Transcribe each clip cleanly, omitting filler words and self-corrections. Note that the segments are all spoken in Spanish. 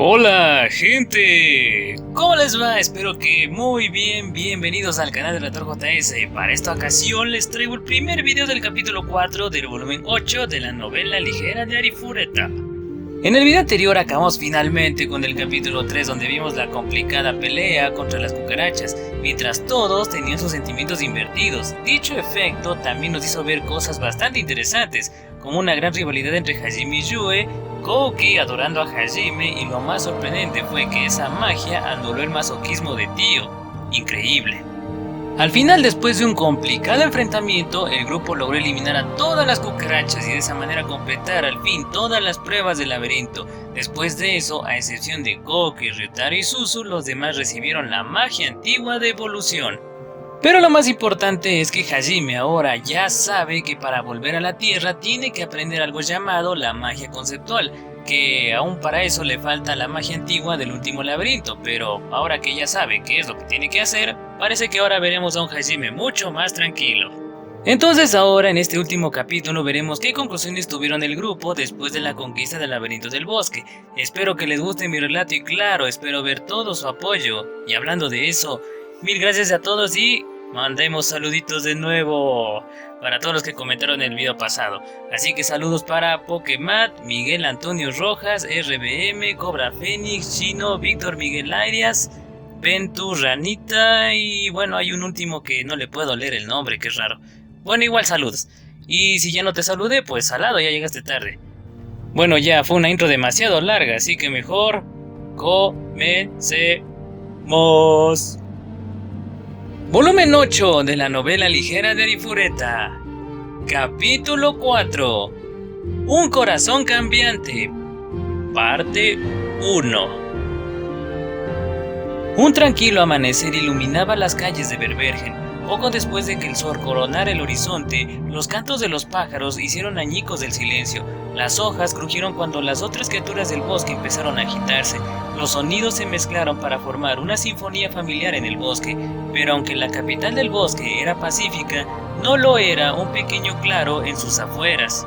Hola gente, ¿cómo les va? Espero que muy bien, bienvenidos al canal de Relator JS. Para esta ocasión les traigo el primer video del capítulo 4 del volumen 8 de la novela ligera de Arifureta. En el video anterior acabamos finalmente con el capítulo 3 donde vimos la complicada pelea contra las cucarachas, mientras todos tenían sus sentimientos invertidos. Dicho efecto también nos hizo ver cosas bastante interesantes, como una gran rivalidad entre Hajime y Yue, Kouki adorando a Hajime, y lo más sorprendente fue que esa magia anuló el masoquismo de Tio. Increíble. Al final, después de un complicado enfrentamiento, el grupo logró eliminar a todas las cucarachas y de esa manera completar al fin todas las pruebas del laberinto. Después de eso, a excepción de Kouki, Ryotaro y Suzu, los demás recibieron la magia antigua de evolución. Pero lo más importante es que Hajime ahora ya sabe que para volver a la Tierra tiene que aprender algo llamado la magia conceptual, que aún para eso le falta la magia antigua del último laberinto, pero ahora que ya sabe qué es lo que tiene que hacer, parece que ahora veremos a un Hajime mucho más tranquilo. Entonces ahora en este último capítulo veremos qué conclusiones tuvieron el grupo después de la conquista del laberinto del bosque. Espero que les guste mi relato y claro, espero ver todo su apoyo. Y hablando de eso, mil gracias a todos y mandemos saluditos de nuevo para todos los que comentaron en el video pasado. Así que saludos para Pokemat, Miguel Antonio Rojas, RBM, Cobra Fénix, Chino, Víctor Miguel Arias, Ventu, Ranita y bueno, hay un último que no le puedo leer el nombre, que es raro. Bueno, igual saludos. Y si ya no te saludé, pues salado, ya llegaste tarde. Bueno, ya fue una intro demasiado larga, así que mejor comencemos. Volumen 8 de la novela ligera de Arifureta. Capítulo 4. Un corazón cambiante. Parte 1. Un tranquilo amanecer iluminaba las calles de Berbergen. Poco después de que el sol coronara el horizonte, los cantos de los pájaros hicieron añicos del silencio. Las hojas crujieron cuando las otras criaturas del bosque empezaron a agitarse. Los sonidos se mezclaron para formar una sinfonía familiar en el bosque, pero aunque la capital del bosque era pacífica, no lo era un pequeño claro en sus afueras.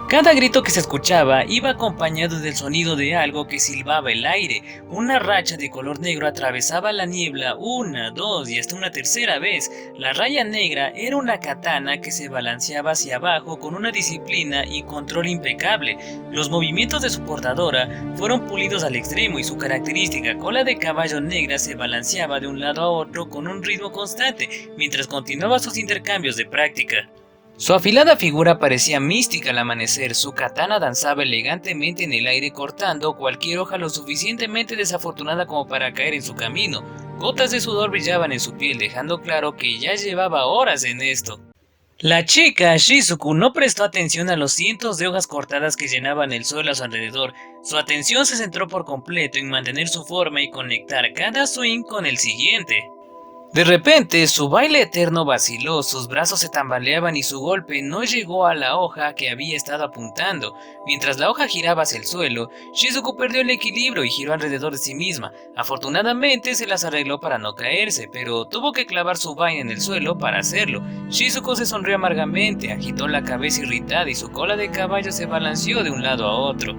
Cada grito que se escuchaba iba acompañado del sonido de algo que silbaba el aire. Una racha de color negro atravesaba la niebla una, dos y hasta una tercera vez. La raya negra era una katana que se balanceaba hacia abajo con una disciplina y control impecable. Los movimientos de su portadora fueron pulidos al extremo y su característica cola de caballo negra se balanceaba de un lado a otro con un ritmo constante, mientras continuaba sus intercambios de práctica. Su afilada figura parecía mística al amanecer, su katana danzaba elegantemente en el aire cortando cualquier hoja lo suficientemente desafortunada como para caer en su camino. Gotas de sudor brillaban en su piel dejando claro que ya llevaba horas en esto. La chica Shizuku no prestó atención a los cientos de hojas cortadas que llenaban el suelo a su alrededor. Su atención se centró por completo en mantener su forma y conectar cada swing con el siguiente. De repente, su baile eterno vaciló, sus brazos se tambaleaban y su golpe no llegó a la hoja que había estado apuntando. Mientras la hoja giraba hacia el suelo, Shizuku perdió el equilibrio y giró alrededor de sí misma. Afortunadamente se las arregló para no caerse, pero tuvo que clavar su vaina en el suelo para hacerlo. Shizuku se sonrió amargamente, agitó la cabeza irritada y su cola de caballo se balanceó de un lado a otro.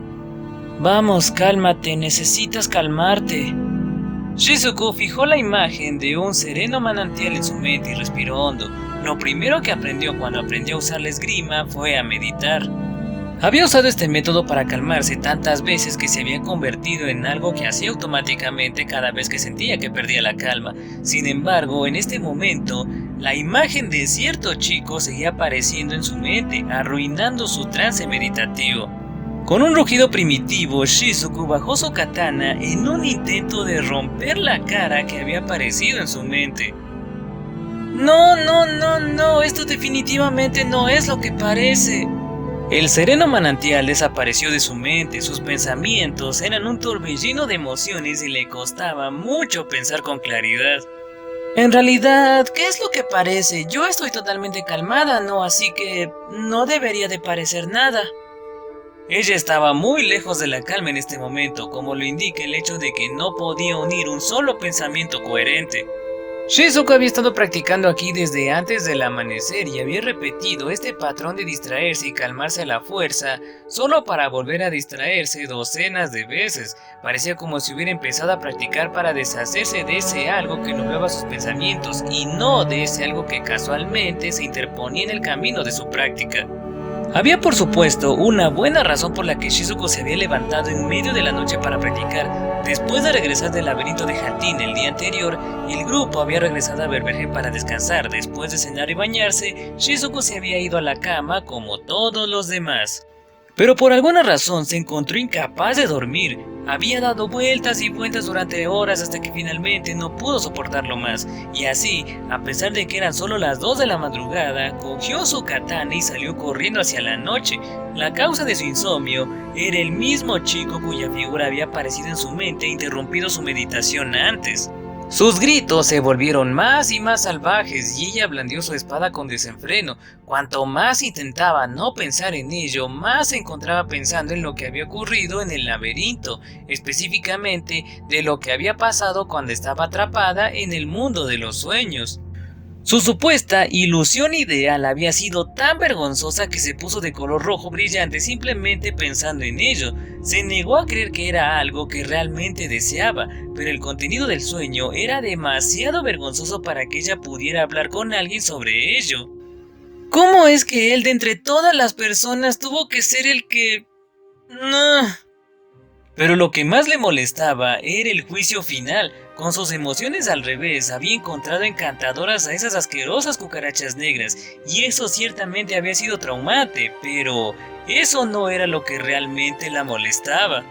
Vamos, cálmate, necesitas calmarte. Shizuku fijó la imagen de un sereno manantial en su mente y respiró hondo. Lo primero que aprendió cuando aprendió a usar la esgrima fue a meditar. Había usado este método para calmarse tantas veces que se había convertido en algo que hacía automáticamente cada vez que sentía que perdía la calma. Sin embargo, en este momento, la imagen de cierto chico seguía apareciendo en su mente, arruinando su trance meditativo. Con un rugido primitivo, Shizuku bajó su katana en un intento de romper la cara que había aparecido en su mente. No, esto definitivamente no es lo que parece. El sereno manantial desapareció de su mente, sus pensamientos eran un torbellino de emociones y le costaba mucho pensar con claridad. En realidad, ¿qué es lo que parece? Yo estoy totalmente calmada, ¿no? Así que no debería de parecer nada. Ella estaba muy lejos de la calma en este momento, como lo indica el hecho de que no podía unir un solo pensamiento coherente. Shizuko había estado practicando aquí desde antes del amanecer y había repetido este patrón de distraerse y calmarse a la fuerza, solo para volver a distraerse docenas de veces. Parecía como si hubiera empezado a practicar para deshacerse de ese algo que nublaba sus pensamientos y no de ese algo que casualmente se interponía en el camino de su práctica. Había por supuesto una buena razón por la que Shizuko se había levantado en medio de la noche para practicar. Después de regresar del laberinto de Haltin el día anterior, el grupo había regresado a Berbergen para descansar. Después de cenar y bañarse, Shizuko se había ido a la cama como todos los demás. Pero por alguna razón se encontró incapaz de dormir. Había dado vueltas y vueltas durante horas hasta que finalmente no pudo soportarlo más. Y así, a pesar de que eran solo las 2 de la madrugada, cogió su katana y salió corriendo hacia la noche. La causa de su insomnio era el mismo chico cuya figura había aparecido en su mente e interrumpido su meditación antes. Sus gritos se volvieron más y más salvajes y ella blandió su espada con desenfreno. Cuanto más intentaba no pensar en ello, más se encontraba pensando en lo que había ocurrido en el laberinto, específicamente de lo que había pasado cuando estaba atrapada en el mundo de los sueños. Su supuesta ilusión ideal había sido tan vergonzosa que se puso de color rojo brillante simplemente pensando en ello. Se negó a creer que era algo que realmente deseaba, pero el contenido del sueño era demasiado vergonzoso para que ella pudiera hablar con alguien sobre ello. ¿Cómo es que él de entre todas las personas tuvo que ser el que... No. Pero lo que más le molestaba era el juicio final. Con sus emociones al revés, había encontrado encantadoras a esas asquerosas cucarachas negras, y eso ciertamente había sido traumante, pero eso no era lo que realmente la molestaba.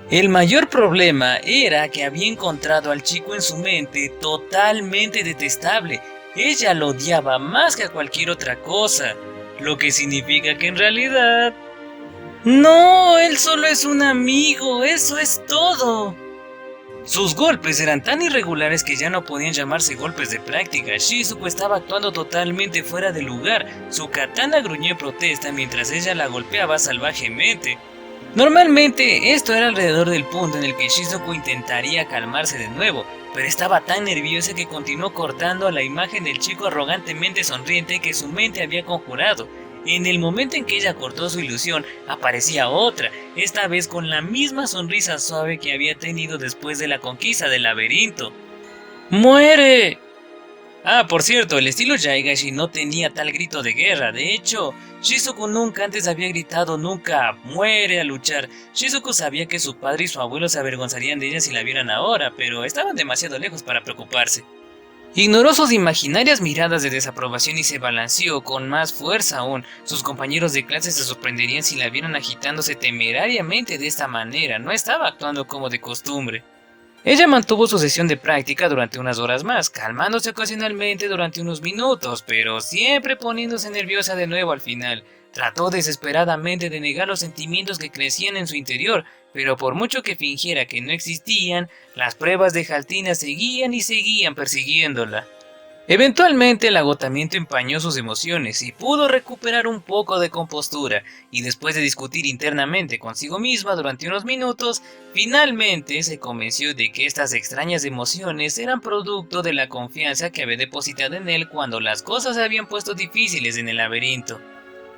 El mayor problema era que había encontrado al chico en su mente totalmente detestable. Ella lo odiaba más que a cualquier otra cosa, lo que significa que en realidad... No, él solo es un amigo, eso es todo. Sus golpes eran tan irregulares que ya no podían llamarse golpes de práctica. Shizuko estaba actuando totalmente fuera de lugar. Su katana gruñó en protesta mientras ella la golpeaba salvajemente. Normalmente esto era alrededor del punto en el que Shizuko intentaría calmarse de nuevo, pero estaba tan nerviosa que continuó cortando a la imagen del chico arrogantemente sonriente que su mente había conjurado. En el momento en que ella cortó su ilusión, aparecía otra, esta vez con la misma sonrisa suave que había tenido después de la conquista del laberinto. ¡Muere! Ah, por cierto, el estilo Yaigashi no tenía tal grito de guerra. De hecho, Shizuko nunca antes había gritado nunca "muere" al luchar. Shizuko sabía que su padre y su abuelo se avergonzarían de ella si la vieran ahora, pero estaban demasiado lejos para preocuparse. Ignoró sus imaginarias miradas de desaprobación y se balanceó con más fuerza aún. Sus compañeros de clase se sorprenderían si la vieran agitándose temerariamente de esta manera. No estaba actuando como de costumbre. Ella mantuvo su sesión de práctica durante unas horas más, calmándose ocasionalmente durante unos minutos, pero siempre poniéndose nerviosa de nuevo al final. Trató desesperadamente de negar los sentimientos que crecían en su interior, pero por mucho que fingiera que no existían, las pruebas de Haltina seguían y seguían persiguiéndola. Eventualmente el agotamiento empañó sus emociones y pudo recuperar un poco de compostura, y después de discutir internamente consigo misma durante unos minutos, finalmente se convenció de que estas extrañas emociones eran producto de la confianza que había depositado en él cuando las cosas se habían puesto difíciles en el laberinto.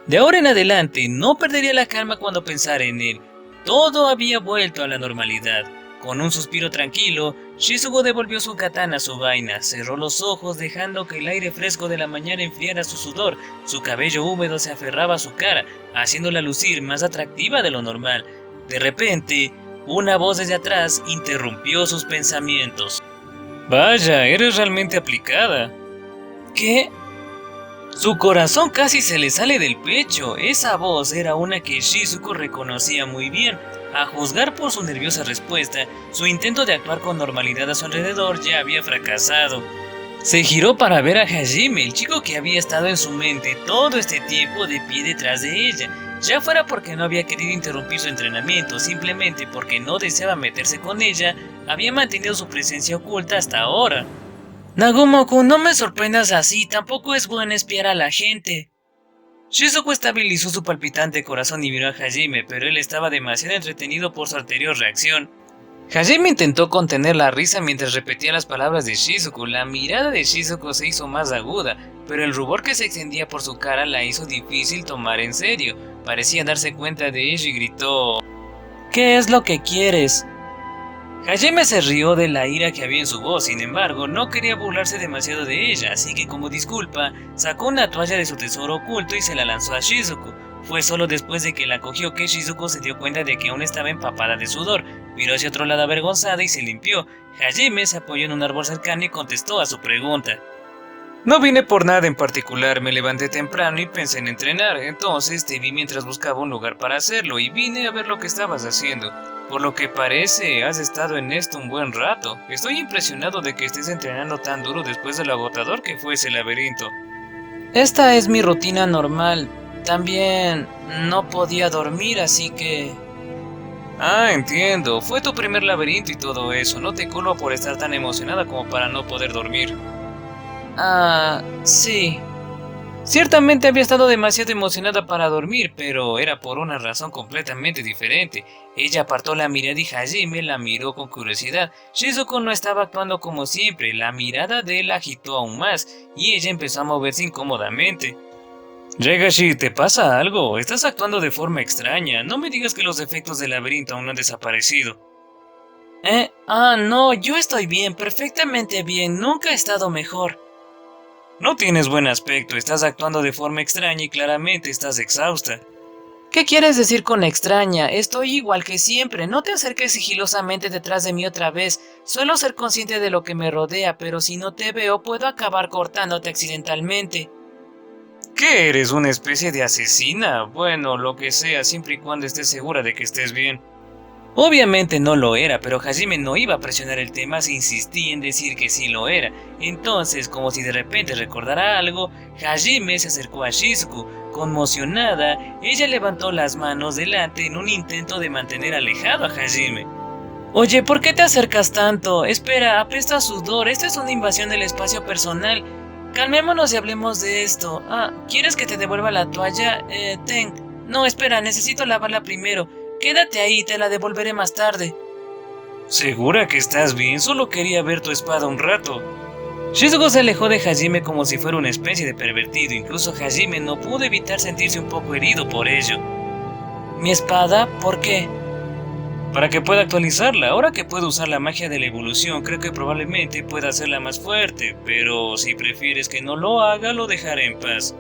De ahora en adelante no perdería la calma cuando pensara en él. Todo había vuelto a la normalidad. Con un suspiro tranquilo, Shizuko devolvió su katana a su vaina, cerró los ojos dejando que el aire fresco de la mañana enfriara su sudor. Su cabello húmedo se aferraba a su cara, haciéndola lucir más atractiva de lo normal. De repente, una voz desde atrás interrumpió sus pensamientos. Vaya, eres realmente aplicada. ¿Qué? Su corazón casi se le sale del pecho. Esa voz era una que Shizuko reconocía muy bien. A juzgar por su nerviosa respuesta, su intento de actuar con normalidad a su alrededor ya había fracasado. Se giró para ver a Hajime, el chico que había estado en su mente todo este tiempo de pie detrás de ella. Ya fuera porque no había querido interrumpir su entrenamiento, simplemente porque no deseaba meterse con ella, había mantenido su presencia oculta hasta ahora. Nagumo-kun, no me sorprendas así, tampoco es bueno espiar a la gente. Shizuko estabilizó su palpitante corazón y miró a Hajime, pero él estaba demasiado entretenido por su anterior reacción. Hajime intentó contener la risa mientras repetía las palabras de Shizuku. La mirada de Shizuku se hizo más aguda, pero el rubor que se extendía por su cara la hizo difícil tomar en serio. Parecía darse cuenta de ello y gritó: ¿qué es lo que quieres? Hajime se rió de la ira que había en su voz, sin embargo, no quería burlarse demasiado de ella, así que como disculpa, sacó una toalla de su tesoro oculto y se la lanzó a Shizuku. Fue solo después de que la cogió que Shizuku se dio cuenta de que aún estaba empapada de sudor, miró hacia otro lado avergonzada y se limpió. Hajime se apoyó en un árbol cercano y contestó a su pregunta. No vine por nada en particular, me levanté temprano y pensé en entrenar, entonces te vi mientras buscaba un lugar para hacerlo y vine a ver lo que estabas haciendo. Por lo que parece, has estado en esto un buen rato. Estoy impresionado de que estés entrenando tan duro después de lo agotador que fue ese laberinto. Esta es mi rutina normal. También no podía dormir, así que... Ah, entiendo. Fue tu primer laberinto y todo eso. No te culpo por estar tan emocionada como para no poder dormir. Ah, sí. Ciertamente había estado demasiado emocionada para dormir, pero era por una razón completamente diferente. Ella apartó la mirada y Hajime la miró con curiosidad. Shizuku no estaba actuando como siempre, la mirada de él agitó aún más, y ella empezó a moverse incómodamente. Legashi, ¿te pasa algo? Estás actuando de forma extraña. No me digas que los efectos del laberinto aún no han desaparecido. No, yo estoy bien, perfectamente bien, nunca he estado mejor. No tienes buen aspecto, estás actuando de forma extraña y claramente estás exhausta. ¿Qué quieres decir con extraña? Estoy igual que siempre, no te acerques sigilosamente detrás de mí otra vez. Suelo ser consciente de lo que me rodea, pero si no te veo puedo acabar cortándote accidentalmente. ¿Qué eres, una especie de asesina? Bueno, lo que sea, siempre y cuando estés segura de que estés bien. Obviamente no lo era, pero Hajime no iba a presionar el tema si insistía en decir que sí lo era. Entonces, como si de repente recordara algo, Hajime se acercó a Shizuku. Conmocionada, ella levantó las manos delante en un intento de mantener alejado a Hajime. Oye, ¿por qué te acercas tanto? Espera, apesta a sudor, esta es una invasión del espacio personal. Calmémonos y hablemos de esto. ¿Quieres que te devuelva la toalla? Ten. No, espera, necesito lavarla primero. Quédate ahí, te la devolveré más tarde. ¿Segura que estás bien? Solo quería ver tu espada un rato. Shizuku se alejó de Hajime como si fuera una especie de pervertido. Incluso Hajime no pudo evitar sentirse un poco herido por ello. ¿Mi espada? ¿Por qué? Para que pueda actualizarla. Ahora que puedo usar la magia de la evolución, creo que probablemente pueda hacerla más fuerte. Pero si prefieres que no lo haga, lo dejaré en paz.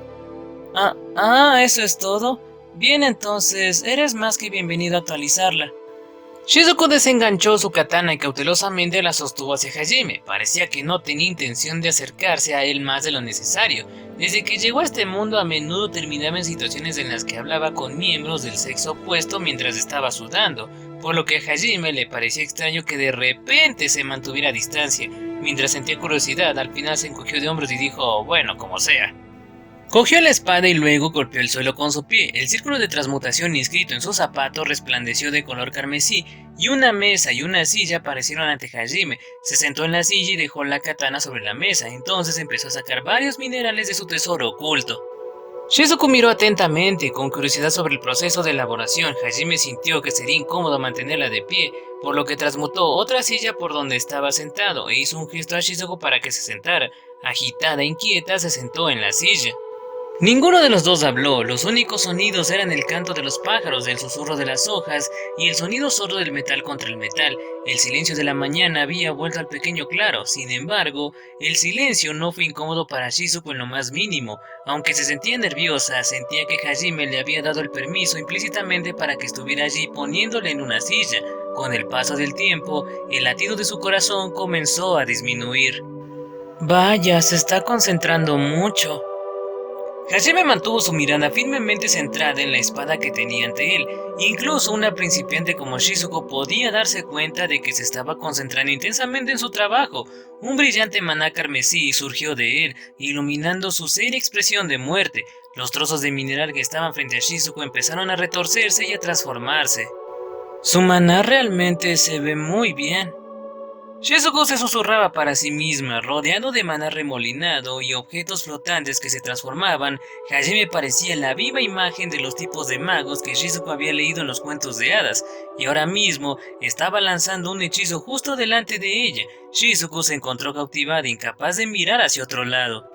¿Eso es todo? Bien, entonces, eres más que bienvenido a actualizarla. Shizuku desenganchó su katana y cautelosamente la sostuvo hacia Hajime. Parecía que no tenía intención de acercarse a él más de lo necesario. Desde que llegó a este mundo a menudo terminaba en situaciones en las que hablaba con miembros del sexo opuesto mientras estaba sudando, por lo que a Hajime le parecía extraño que de repente se mantuviera a distancia. Mientras sentía curiosidad, al final se encogió de hombros y dijo, bueno, como sea. Cogió la espada y luego golpeó el suelo con su pie. El círculo de transmutación inscrito en su zapato resplandeció de color carmesí y una mesa y una silla aparecieron ante Hajime. Se sentó en la silla y dejó la katana sobre la mesa. Entonces empezó a sacar varios minerales de su tesoro oculto. Shizuku miró atentamente, con curiosidad sobre el proceso de elaboración. Hajime sintió que sería incómodo mantenerla de pie, por lo que transmutó otra silla por donde estaba sentado e hizo un gesto a Shizuku para que se sentara. Agitada e inquieta, se sentó en la silla. Ninguno de los dos habló, los únicos sonidos eran el canto de los pájaros, el susurro de las hojas y el sonido sordo del metal contra el metal. El silencio de la mañana había vuelto al pequeño claro, sin embargo, el silencio no fue incómodo para Shizuku en lo más mínimo. Aunque se sentía nerviosa, sentía que Hajime le había dado el permiso implícitamente para que estuviera allí poniéndole en una silla. Con el paso del tiempo, el latido de su corazón comenzó a disminuir. Vaya, se está concentrando mucho. Hajime mantuvo su mirada firmemente centrada en la espada que tenía ante él. Incluso una principiante como Shizuku podía darse cuenta de que se estaba concentrando intensamente en su trabajo. Un brillante maná carmesí surgió de él, iluminando su seria expresión de muerte. Los trozos de mineral que estaban frente a Shizuku empezaron a retorcerse y a transformarse. Su maná realmente se ve muy bien. Shizuku se susurraba para sí misma, rodeado de maná remolinado y objetos flotantes que se transformaban. Hajime parecía la viva imagen de los tipos de magos que Shizuku había leído en los cuentos de hadas, y ahora mismo estaba lanzando un hechizo justo delante de ella. Shizuku se encontró cautivada, incapaz de mirar hacia otro lado.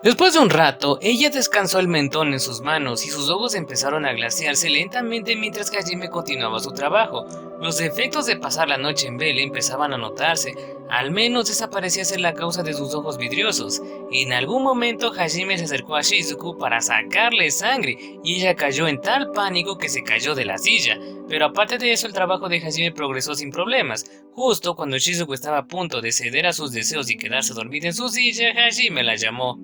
Después de un rato, ella descansó el mentón en sus manos y sus ojos empezaron a glaciarse lentamente mientras Hajime continuaba su trabajo. Los efectos de pasar la noche en vela empezaban a notarse, al menos esa parecía ser la causa de sus ojos vidriosos. En algún momento Hajime se acercó a Shizuku para sacarle sangre y ella cayó en tal pánico que se cayó de la silla. Pero aparte de eso, el trabajo de Hajime progresó sin problemas. Justo cuando Shizuku estaba a punto de ceder a sus deseos y quedarse dormida en su silla, Hajime la llamó.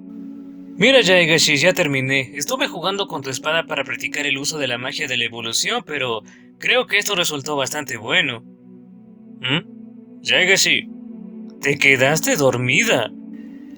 Mira Yaegashi, ya terminé. Estuve jugando con tu espada para practicar el uso de la magia de la evolución, pero creo que esto resultó bastante bueno. Yaegashi, ¿te quedaste dormida?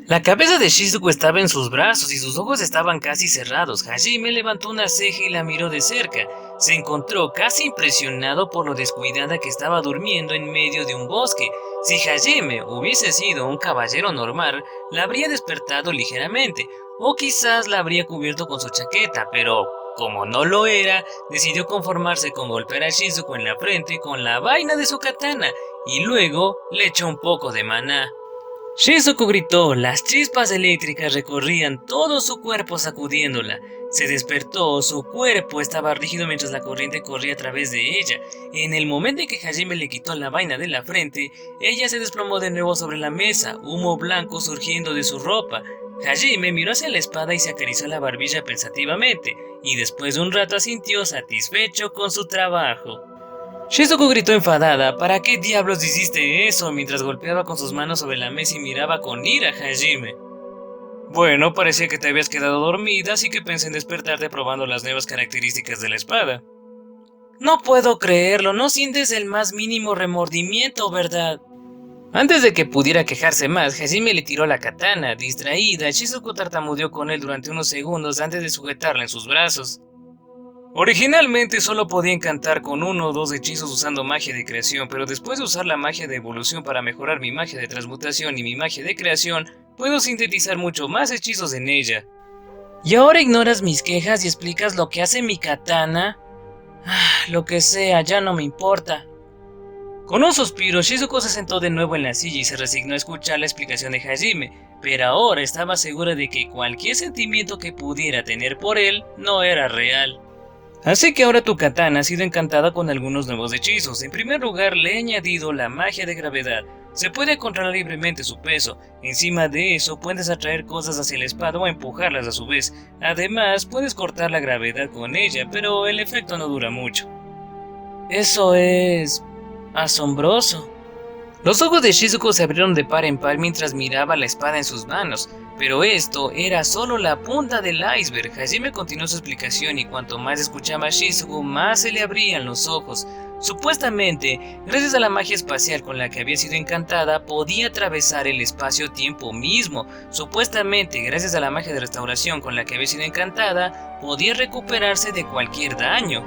La cabeza de Shizuku estaba en sus brazos y sus ojos estaban casi cerrados. Hajime levantó una ceja y la miró de cerca. Se encontró casi impresionado por lo descuidada que estaba durmiendo en medio de un bosque. Si Hajime hubiese sido un caballero normal, la habría despertado ligeramente, o quizás la habría cubierto con su chaqueta, pero como no lo era, decidió conformarse con golpear a Shizuku en la frente con la vaina de su katana, y luego le echó un poco de maná. Shizuku gritó, las chispas eléctricas recorrían todo su cuerpo sacudiéndola. Se despertó, su cuerpo estaba rígido mientras la corriente corría a través de ella. En el momento en que Hajime le quitó la vaina de la frente, ella se desplomó de nuevo sobre la mesa, humo blanco surgiendo de su ropa. Hajime miró hacia la espada y se acarició la barbilla pensativamente, y después de un rato asintió satisfecho con su trabajo. Shizuku gritó enfadada, ¿para qué diablos hiciste eso? Mientras golpeaba con sus manos sobre la mesa y miraba con ira a Hajime. Bueno, parecía que te habías quedado dormida, así que pensé en despertarte probando las nuevas características de la espada. No puedo creerlo, no sientes el más mínimo remordimiento, ¿verdad? Antes de que pudiera quejarse más, Hajime le tiró la katana. Distraída, Shizuku tartamudeó con él durante unos segundos antes de sujetarla en sus brazos. Originalmente solo podía encantar con 1 o 2 hechizos usando magia de creación, pero después de usar la magia de evolución para mejorar mi magia de transmutación y mi magia de creación, puedo sintetizar mucho más hechizos en ella. ¿Y ahora ignoras mis quejas y explicas lo que hace mi katana? Lo que sea, ya no me importa. Con un suspiro, Shizuku se sentó de nuevo en la silla y se resignó a escuchar la explicación de Hajime, pero ahora estaba segura de que cualquier sentimiento que pudiera tener por él no era real. Así que ahora tu katana ha sido encantada con algunos nuevos hechizos. En primer lugar, le he añadido la magia de gravedad. Se puede controlar libremente su peso. Encima de eso, puedes atraer cosas hacia la espada o empujarlas a su vez. Además, puedes cortar la gravedad con ella, pero el efecto no dura mucho. Eso es asombroso. Los ojos de Shizuku se abrieron de par en par mientras miraba la espada en sus manos. Pero esto era solo la punta del iceberg. Hajime continuó su explicación y cuanto más escuchaba a Shizuku, más se le abrían los ojos. Supuestamente, gracias a la magia espacial con la que había sido encantada, podía atravesar el espacio-tiempo mismo. Supuestamente, gracias a la magia de restauración con la que había sido encantada, podía recuperarse de cualquier daño.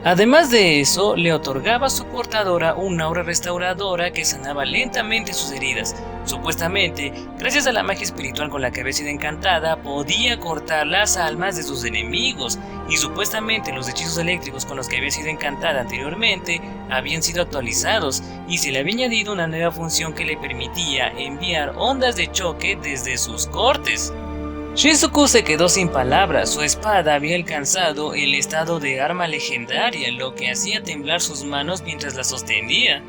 Además de eso, le otorgaba a su portadora una aura restauradora que sanaba lentamente sus heridas. Supuestamente, gracias a la magia espiritual con la que había sido encantada, podía cortar las almas de sus enemigos. Y supuestamente los hechizos eléctricos con los que había sido encantada anteriormente habían sido actualizados y se le había añadido una nueva función que le permitía enviar ondas de choque desde sus cortes. Shizuku se quedó sin palabras. Su espada había alcanzado el estado de arma legendaria, lo que hacía temblar sus manos mientras la sostenía.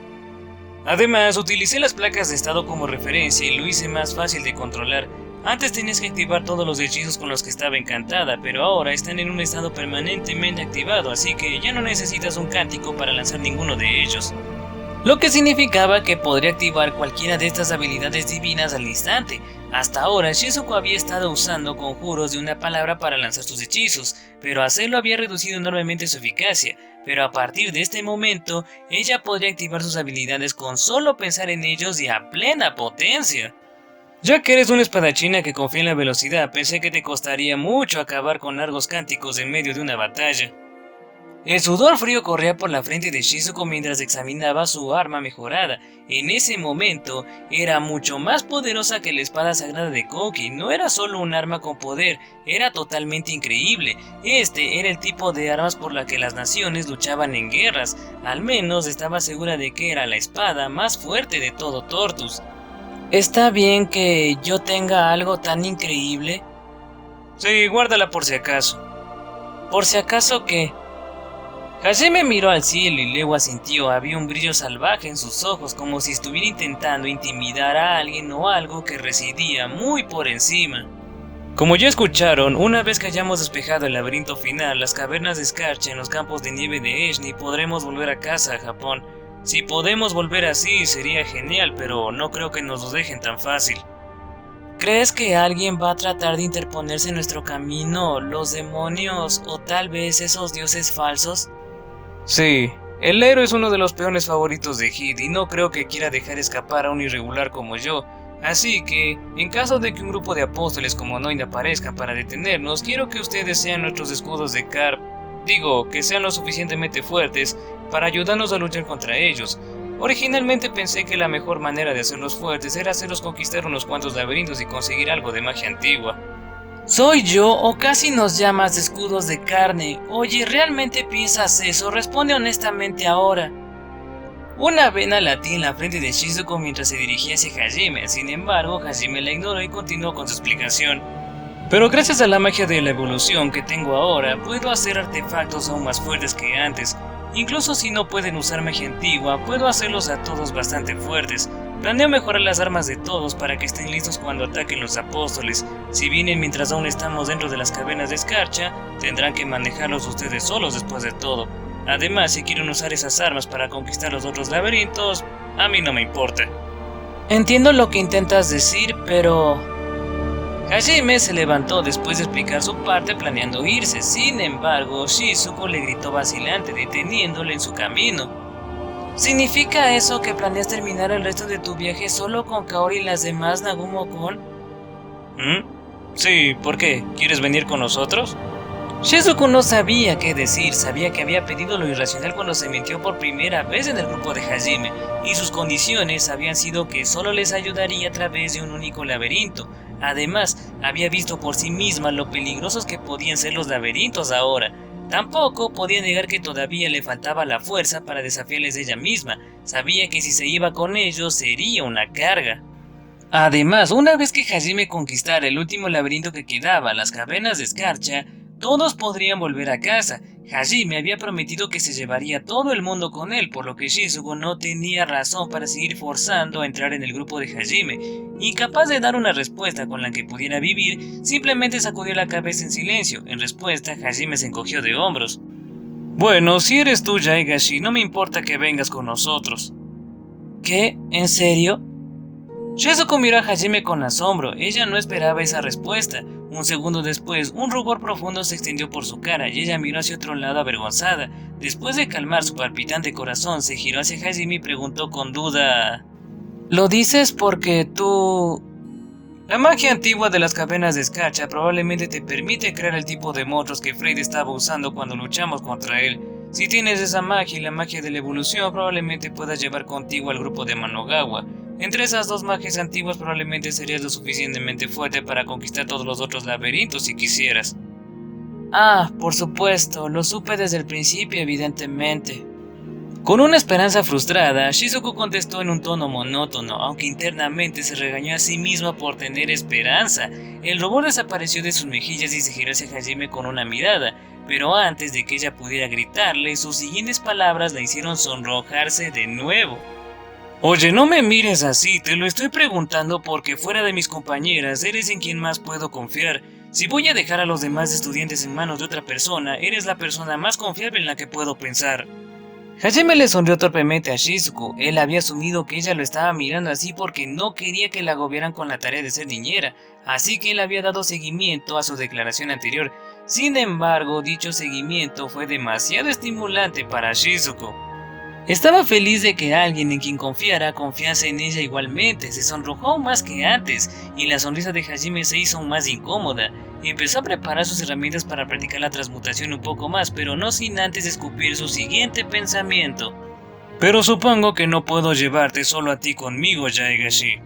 Además, utilicé las placas de estado como referencia y lo hice más fácil de controlar. Antes tenías que activar todos los hechizos con los que estaba encantada, pero ahora están en un estado permanentemente activado, así que ya no necesitas un cántico para lanzar ninguno de ellos. Lo que significaba que podría activar cualquiera de estas habilidades divinas al instante. Hasta ahora, Shizuku había estado usando conjuros de una palabra para lanzar sus hechizos, pero hacerlo había reducido enormemente su eficacia. Pero a partir de este momento, ella podría activar sus habilidades con solo pensar en ellos y a plena potencia. Ya que eres una espadachina que confía en la velocidad, pensé que te costaría mucho acabar con largos cánticos en medio de una batalla. El sudor frío corría por la frente de Shizuko mientras examinaba su arma mejorada. En ese momento, era mucho más poderosa que la espada sagrada de Koki. No era solo un arma con poder, era totalmente increíble. Este era el tipo de armas por la que las naciones luchaban en guerras. Al menos estaba segura de que era la espada más fuerte de todo Tortus. ¿Está bien que yo tenga algo tan increíble? Sí, guárdala por si acaso. ¿Por si acaso qué? Hajime miró al cielo y luego asintió. Había un brillo salvaje en sus ojos, como si estuviera intentando intimidar a alguien o algo que residía muy por encima. Como ya escucharon, una vez que hayamos despejado el laberinto final, las cavernas de escarcha en los campos de nieve de Eshni, podremos volver a casa a Japón. Si podemos volver así, sería genial, pero no creo que nos lo dejen tan fácil. ¿Crees que alguien va a tratar de interponerse en nuestro camino? ¿Los demonios o tal vez esos dioses falsos? Sí, el héroe es uno de los peones favoritos de Hid y no creo que quiera dejar escapar a un irregular como yo. Así que, en caso de que un grupo de apóstoles como Noin aparezcan para detenernos, quiero que ustedes sean nuestros escudos de Karp. Digo, que sean lo suficientemente fuertes para ayudarnos a luchar contra ellos. Originalmente pensé que la mejor manera de hacerlos fuertes era hacerlos conquistar unos cuantos laberintos y conseguir algo de magia antigua. ¿Soy yo o casi nos llamas escudos de carne? Oye, ¿realmente piensas eso? Responde honestamente ahora. Una vena latía en la frente de Shizuko mientras se dirigía hacia Hajime. Sin embargo, Hajime la ignoró y continuó con su explicación. Pero gracias a la magia de la evolución que tengo ahora, puedo hacer artefactos aún más fuertes que antes. Incluso si no pueden usar magia antigua, puedo hacerlos a todos bastante fuertes. Planeo mejorar las armas de todos para que estén listos cuando ataquen los apóstoles. Si vienen mientras aún estamos dentro de las cavernas de escarcha, tendrán que manejarlos ustedes solos después de todo. Además, si quieren usar esas armas para conquistar los otros laberintos, a mí no me importa. Entiendo lo que intentas decir, pero... Hajime se levantó después de explicar su parte planeando irse. Sin embargo, Shizuko le gritó vacilante, deteniéndole en su camino. ¿Significa eso que planeas terminar el resto de tu viaje solo con Kaori y las demás Nagumo-kun? Sí, ¿por qué? ¿Quieres venir con nosotros? Shizuko no sabía qué decir. Sabía que había pedido lo irracional cuando se metió por primera vez en el grupo de Hajime, y sus condiciones habían sido que solo les ayudaría a través de un único laberinto. Además, había visto por sí misma lo peligrosos que podían ser los laberintos ahora. Tampoco podía negar que todavía le faltaba la fuerza para desafiarles ella misma. Sabía que si se iba con ellos sería una carga. Además, una vez que Hajime conquistara el último laberinto que quedaba, las cavernas de escarcha, todos podrían volver a casa. Hajime había prometido que se llevaría todo el mundo con él, por lo que Shizuko no tenía razón para seguir forzando a entrar en el grupo de Hajime. Incapaz de dar una respuesta con la que pudiera vivir, simplemente sacudió la cabeza en silencio. En respuesta, Hajime se encogió de hombros. Bueno, si eres tú, Yaigashi, no me importa que vengas con nosotros. ¿Qué? ¿En serio? Shizuko miró a Hajime con asombro. Ella no esperaba esa respuesta. Un segundo después, un rubor profundo se extendió por su cara y ella miró hacia otro lado avergonzada. Después de calmar su palpitante corazón, se giró hacia Hajime y preguntó con duda: ¿Lo dices porque tú...? La magia antigua de las cavernas de escarcha probablemente te permite crear el tipo de monstruos que Freud estaba usando cuando luchamos contra él. Si tienes esa magia y la magia de la evolución, probablemente puedas llevar contigo al grupo de Manogawa. Entre esas dos magias antiguas probablemente serías lo suficientemente fuerte para conquistar todos los otros laberintos si quisieras. Ah, por supuesto, lo supe desde el principio, evidentemente. Con una esperanza frustrada, Shizuko contestó en un tono monótono, aunque internamente se regañó a sí misma por tener esperanza. El robot desapareció de sus mejillas y se giró hacia Hajime con una mirada, pero antes de que ella pudiera gritarle, sus siguientes palabras la hicieron sonrojarse de nuevo. Oye, no me mires así, te lo estoy preguntando porque fuera de mis compañeras, eres en quien más puedo confiar. Si voy a dejar a los demás estudiantes en manos de otra persona, eres la persona más confiable en la que puedo pensar. Hajime le sonrió torpemente a Shizuko. Él había asumido que ella lo estaba mirando así porque no quería que la agobiaran con la tarea de ser niñera, así que él había dado seguimiento a su declaración anterior. Sin embargo, dicho seguimiento fue demasiado estimulante para Shizuko. Estaba feliz de que alguien en quien confiara confiase en ella igualmente. Se sonrojó más que antes y la sonrisa de Hajime se hizo aún más incómoda. y empezó a preparar sus herramientas para practicar la transmutación un poco más, pero no sin antes escupir su siguiente pensamiento. Pero supongo que no puedo llevarte solo a ti conmigo, Yaegashi.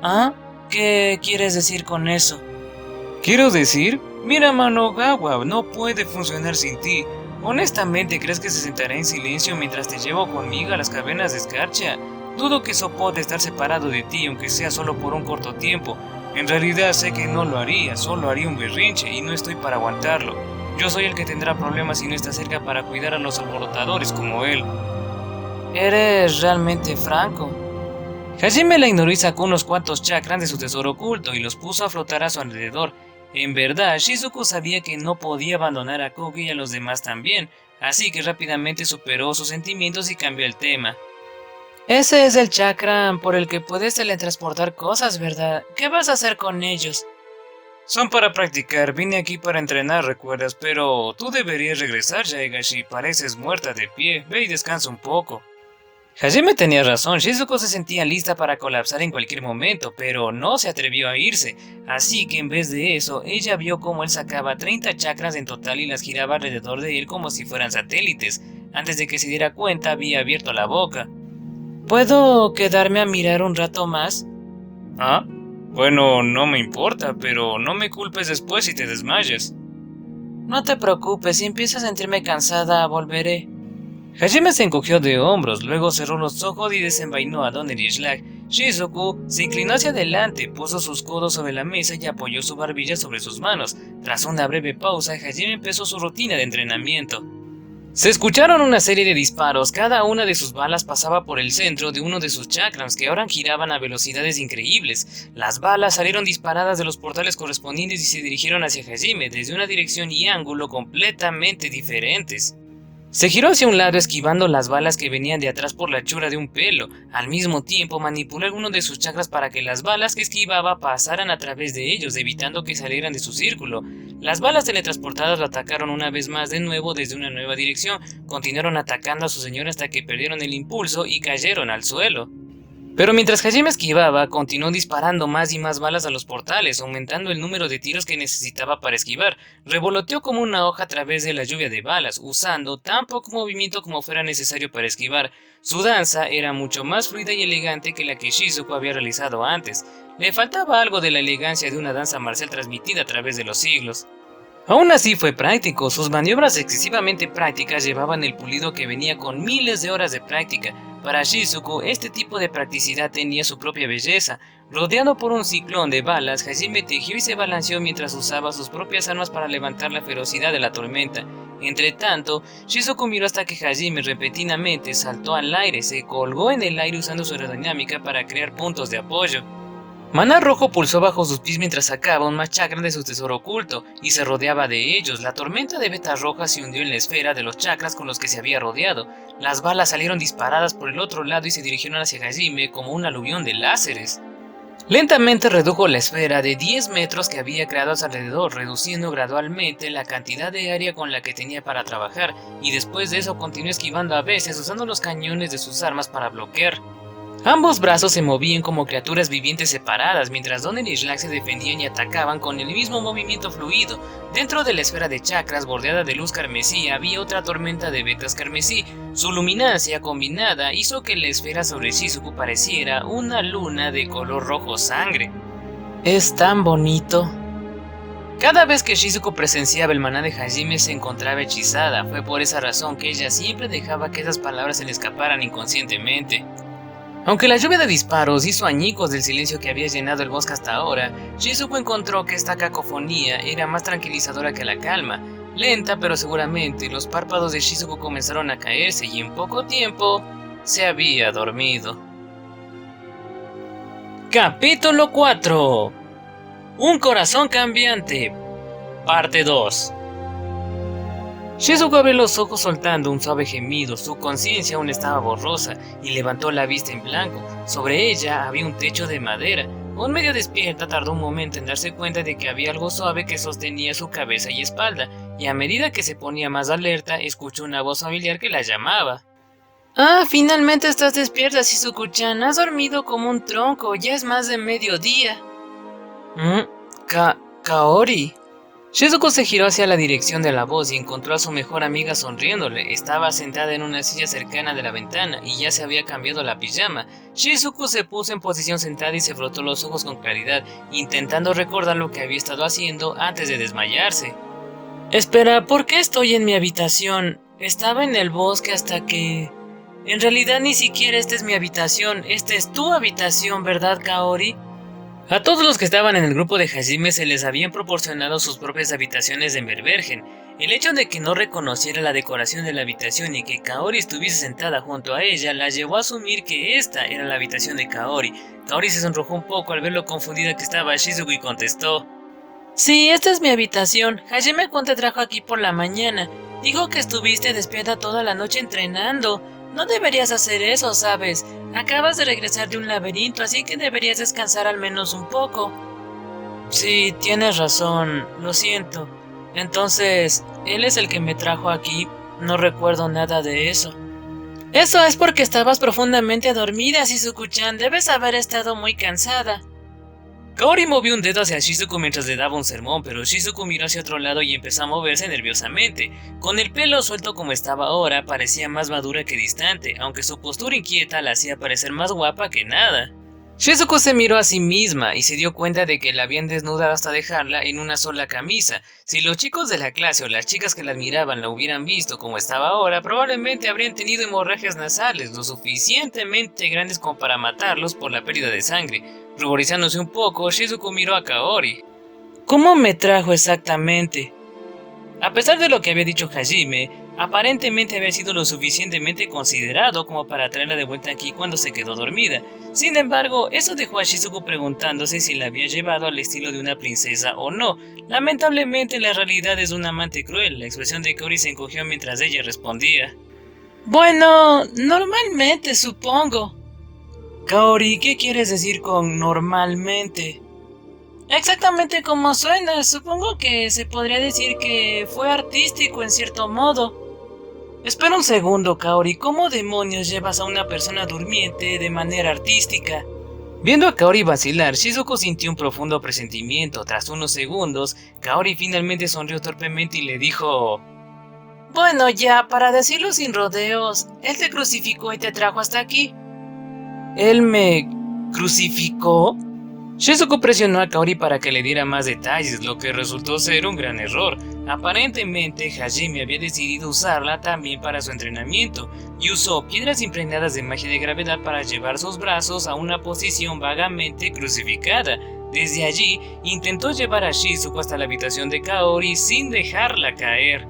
¿Ah? ¿Qué quieres decir con eso? Quiero decir, mira Manogawa, no puede funcionar sin ti. Honestamente, ¿crees que se sentará en silencio mientras te llevo conmigo a las cavernas de escarcha? Dudo que soporte estar separado de ti, aunque sea solo por un corto tiempo. En realidad sé que no lo haría, solo haría un berrinche y no estoy para aguantarlo. Yo soy el que tendrá problemas si no está cerca para cuidar a los alborotadores como él. ¿Eres realmente franco? Hajime la ignoró y sacó unos cuantos chakras de su tesoro oculto y los puso a flotar a su alrededor. En verdad, Shizuku sabía que no podía abandonar a Koki y a los demás también, así que rápidamente superó sus sentimientos y cambió el tema. Ese es el chakra por el que puedes teletransportar cosas, ¿verdad? ¿Qué vas a hacer con ellos? Son para practicar, vine aquí para entrenar, recuerdas, pero tú deberías regresar, Yaegashi, pareces muerta de pie, ve y descansa un poco. Hajime tenía razón, Shizuko se sentía lista para colapsar en cualquier momento, pero no se atrevió a irse, así que en vez de eso, ella vio cómo él sacaba 30 chakras en total y las giraba alrededor de él como si fueran satélites. Antes de que se diera cuenta, había abierto la boca. ¿Puedo quedarme a mirar un rato más? ¿Ah? Bueno, no me importa, pero no me culpes después si te desmayas. No te preocupes, si empiezo a sentirme cansada, volveré. Hajime se encogió de hombros, luego cerró los ojos y desenvainó a Don Erishlag. Shizuku se inclinó hacia adelante, puso sus codos sobre la mesa y apoyó su barbilla sobre sus manos. Tras una breve pausa, Hajime empezó su rutina de entrenamiento. Se escucharon una serie de disparos, cada una de sus balas pasaba por el centro de uno de sus chakrams que ahora giraban a velocidades increíbles. Las balas salieron disparadas de los portales correspondientes y se dirigieron hacia Hajime desde una dirección y ángulo completamente diferentes. Se giró hacia un lado esquivando las balas que venían de atrás por la hechura de un pelo. Al mismo tiempo manipuló alguno de sus chakras para que las balas que esquivaba pasaran a través de ellos, evitando que salieran de su círculo. Las balas teletransportadas lo atacaron una vez más de nuevo desde una nueva dirección. Continuaron atacando a su señor hasta que perdieron el impulso y cayeron al suelo. Pero mientras Hajime esquivaba, continuó disparando más y más balas a los portales, aumentando el número de tiros que necesitaba para esquivar. Revoloteó como una hoja a través de la lluvia de balas, usando tan poco movimiento como fuera necesario para esquivar. Su danza era mucho más fluida y elegante que la que Shizuku había realizado antes. Le faltaba algo de la elegancia de una danza marcial transmitida a través de los siglos. Aún así fue práctico, sus maniobras excesivamente prácticas llevaban el pulido que venía con miles de horas de práctica. Para Shizuku, este tipo de practicidad tenía su propia belleza. Rodeado por un ciclón de balas, Hajime tejió y se balanceó mientras usaba sus propias armas para levantar la ferocidad de la tormenta. Entre tanto, Shizuku miró hasta que Hajime repentinamente saltó al aire, se colgó en el aire usando su aerodinámica para crear puntos de apoyo. Maná Rojo pulsó bajo sus pies mientras sacaba un más chakra de su tesoro oculto y se rodeaba de ellos. La tormenta de vetas rojas se hundió en la esfera de los chakras con los que se había rodeado. Las balas salieron disparadas por el otro lado y se dirigieron hacia Hajime como un aluvión de láseres. Lentamente redujo la esfera de 10 metros que había creado a su alrededor, reduciendo gradualmente la cantidad de área con la que tenía para trabajar, y después de eso continuó esquivando a veces usando los cañones de sus armas para bloquear. Ambos brazos se movían como criaturas vivientes separadas, mientras Don y Shlack se defendían y atacaban con el mismo movimiento fluido. Dentro de la esfera de chakras bordeada de luz carmesí había otra tormenta de vetas carmesí. Su luminancia combinada hizo que la esfera sobre Shizuku pareciera una luna de color rojo sangre. Es tan bonito. Cada vez que Shizuku presenciaba el maná de Hajime se encontraba hechizada. Fue por esa razón que ella siempre dejaba que esas palabras se le escaparan inconscientemente. Aunque la lluvia de disparos hizo añicos del silencio que había llenado el bosque hasta ahora, Shizuku encontró que esta cacofonía era más tranquilizadora que la calma. Lenta pero seguramente, los párpados de Shizuku comenzaron a caerse y en poco tiempo se había dormido. Capítulo 4. Un corazón cambiante. Parte 2. Shizuku abrió los ojos soltando un suave gemido. Su conciencia aún estaba borrosa y levantó la vista en blanco. Sobre ella había un techo de madera. Aún medio despierta, tardó un momento en darse cuenta de que había algo suave que sostenía su cabeza y espalda, y a medida que se ponía más alerta, escuchó una voz familiar que la llamaba. Ah, finalmente estás despierta, Shizuku-chan. Has dormido como un tronco, ya es más de mediodía. Kaori. Shizuku se giró hacia la dirección de la voz y encontró a su mejor amiga sonriéndole. Estaba sentada en una silla cercana de la ventana y ya se había cambiado la pijama. Shizuku se puso en posición sentada y se frotó los ojos con claridad, intentando recordar lo que había estado haciendo antes de desmayarse. Espera, ¿por qué estoy en mi habitación? Estaba en el bosque hasta que... En realidad ni siquiera esta es mi habitación, esta es tu habitación, ¿verdad, Kaori? A todos los que estaban en el grupo de Hajime se les habían proporcionado sus propias habitaciones de Berbergen. El hecho de que no reconociera la decoración de la habitación y que Kaori estuviese sentada junto a ella la llevó a asumir que esta era la habitación de Kaori. Kaori se sonrojó un poco al ver lo confundida que estaba Shizuku y contestó: Sí, esta es mi habitación. Hajime-kun te trajo aquí por la mañana. Dijo que estuviste despierta toda la noche entrenando. No deberías hacer eso, ¿sabes? Acabas de regresar de un laberinto, así que deberías descansar al menos un poco. Sí, tienes razón, lo siento. Entonces, ¿él es el que me trajo aquí? No recuerdo nada de eso. Eso es porque estabas profundamente dormida, Shizuku-chan. Debes haber estado muy cansada. Kaori movió un dedo hacia Shizuku mientras le daba un sermón, pero Shizuku miró hacia otro lado y empezó a moverse nerviosamente. Con el pelo suelto como estaba ahora, parecía más madura que distante, aunque su postura inquieta la hacía parecer más guapa que nada. Shizuku se miró a sí misma y se dio cuenta de que la habían desnudado hasta dejarla en una sola camisa. Si los chicos de la clase o las chicas que la admiraban la hubieran visto como estaba ahora, probablemente habrían tenido hemorragias nasales lo suficientemente grandes como para matarlos por la pérdida de sangre. Ruborizándose un poco, Shizuku miró a Kaori. ¿Cómo me trajo exactamente? A pesar de lo que había dicho Hajime, aparentemente había sido lo suficientemente considerado como para traerla de vuelta aquí cuando se quedó dormida. Sin embargo, eso dejó a Shizuku preguntándose si la había llevado al estilo de una princesa o no. Lamentablemente, la realidad es un amante cruel. La expresión de Kaori se encogió mientras ella respondía: Bueno, normalmente supongo. Kaori, ¿qué quieres decir con normalmente? Exactamente como suena, supongo que se podría decir que fue artístico en cierto modo. Espera un segundo, Kaori, ¿cómo demonios llevas a una persona durmiente de manera artística? Viendo a Kaori vacilar, Shizuku sintió un profundo presentimiento. Tras unos segundos, Kaori finalmente sonrió torpemente y le dijo: Bueno, ya, para decirlo sin rodeos, él te crucificó y te trajo hasta aquí. ¿Él me crucificó? Shizuku presionó a Kaori para que le diera más detalles, lo que resultó ser un gran error. Aparentemente, Hajime había decidido usarla también para su entrenamiento, y usó piedras impregnadas de magia de gravedad para llevar sus brazos a una posición vagamente crucificada. Desde allí, intentó llevar a Shizuku hasta la habitación de Kaori sin dejarla caer.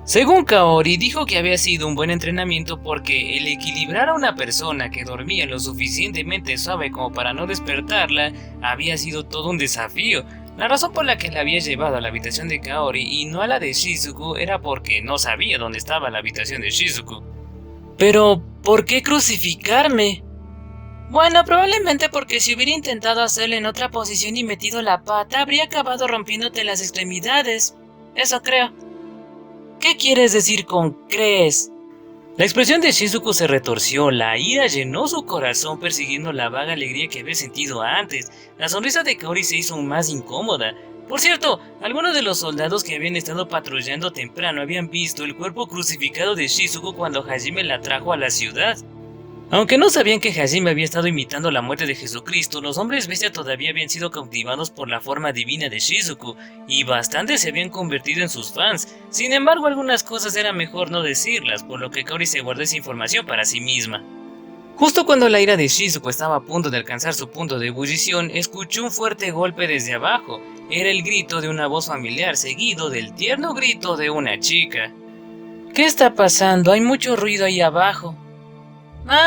Según Kaori, dijo que había sido un buen entrenamiento porque el equilibrar a una persona que dormía lo suficientemente suave como para no despertarla había sido todo un desafío. La razón por la que la había llevado a la habitación de Kaori y no a la de Shizuku era porque no sabía dónde estaba la habitación de Shizuku. Pero, ¿por qué crucificarme? Bueno, probablemente porque si hubiera intentado hacerlo en otra posición y metido la pata, habría acabado rompiéndote las extremidades. Eso creo. ¿Qué quieres decir con crees? La expresión de Shizuku se retorció, la ira llenó su corazón persiguiendo la vaga alegría que había sentido antes. La sonrisa de Kaori se hizo aún más incómoda. Por cierto, algunos de los soldados que habían estado patrullando temprano habían visto el cuerpo crucificado de Shizuku cuando Hajime la trajo a la ciudad. Aunque no sabían que Hajime había estado imitando la muerte de Jesucristo, los hombres bestia todavía habían sido cautivados por la forma divina de Shizuku, y bastantes se habían convertido en sus fans. Sin embargo, algunas cosas era mejor no decirlas, por lo que Kaori se guardó esa información para sí misma. Justo cuando la ira de Shizuku estaba a punto de alcanzar su punto de ebullición, escuchó un fuerte golpe desde abajo. Era el grito de una voz familiar, seguido del tierno grito de una chica. ¿Qué está pasando? Hay mucho ruido ahí abajo.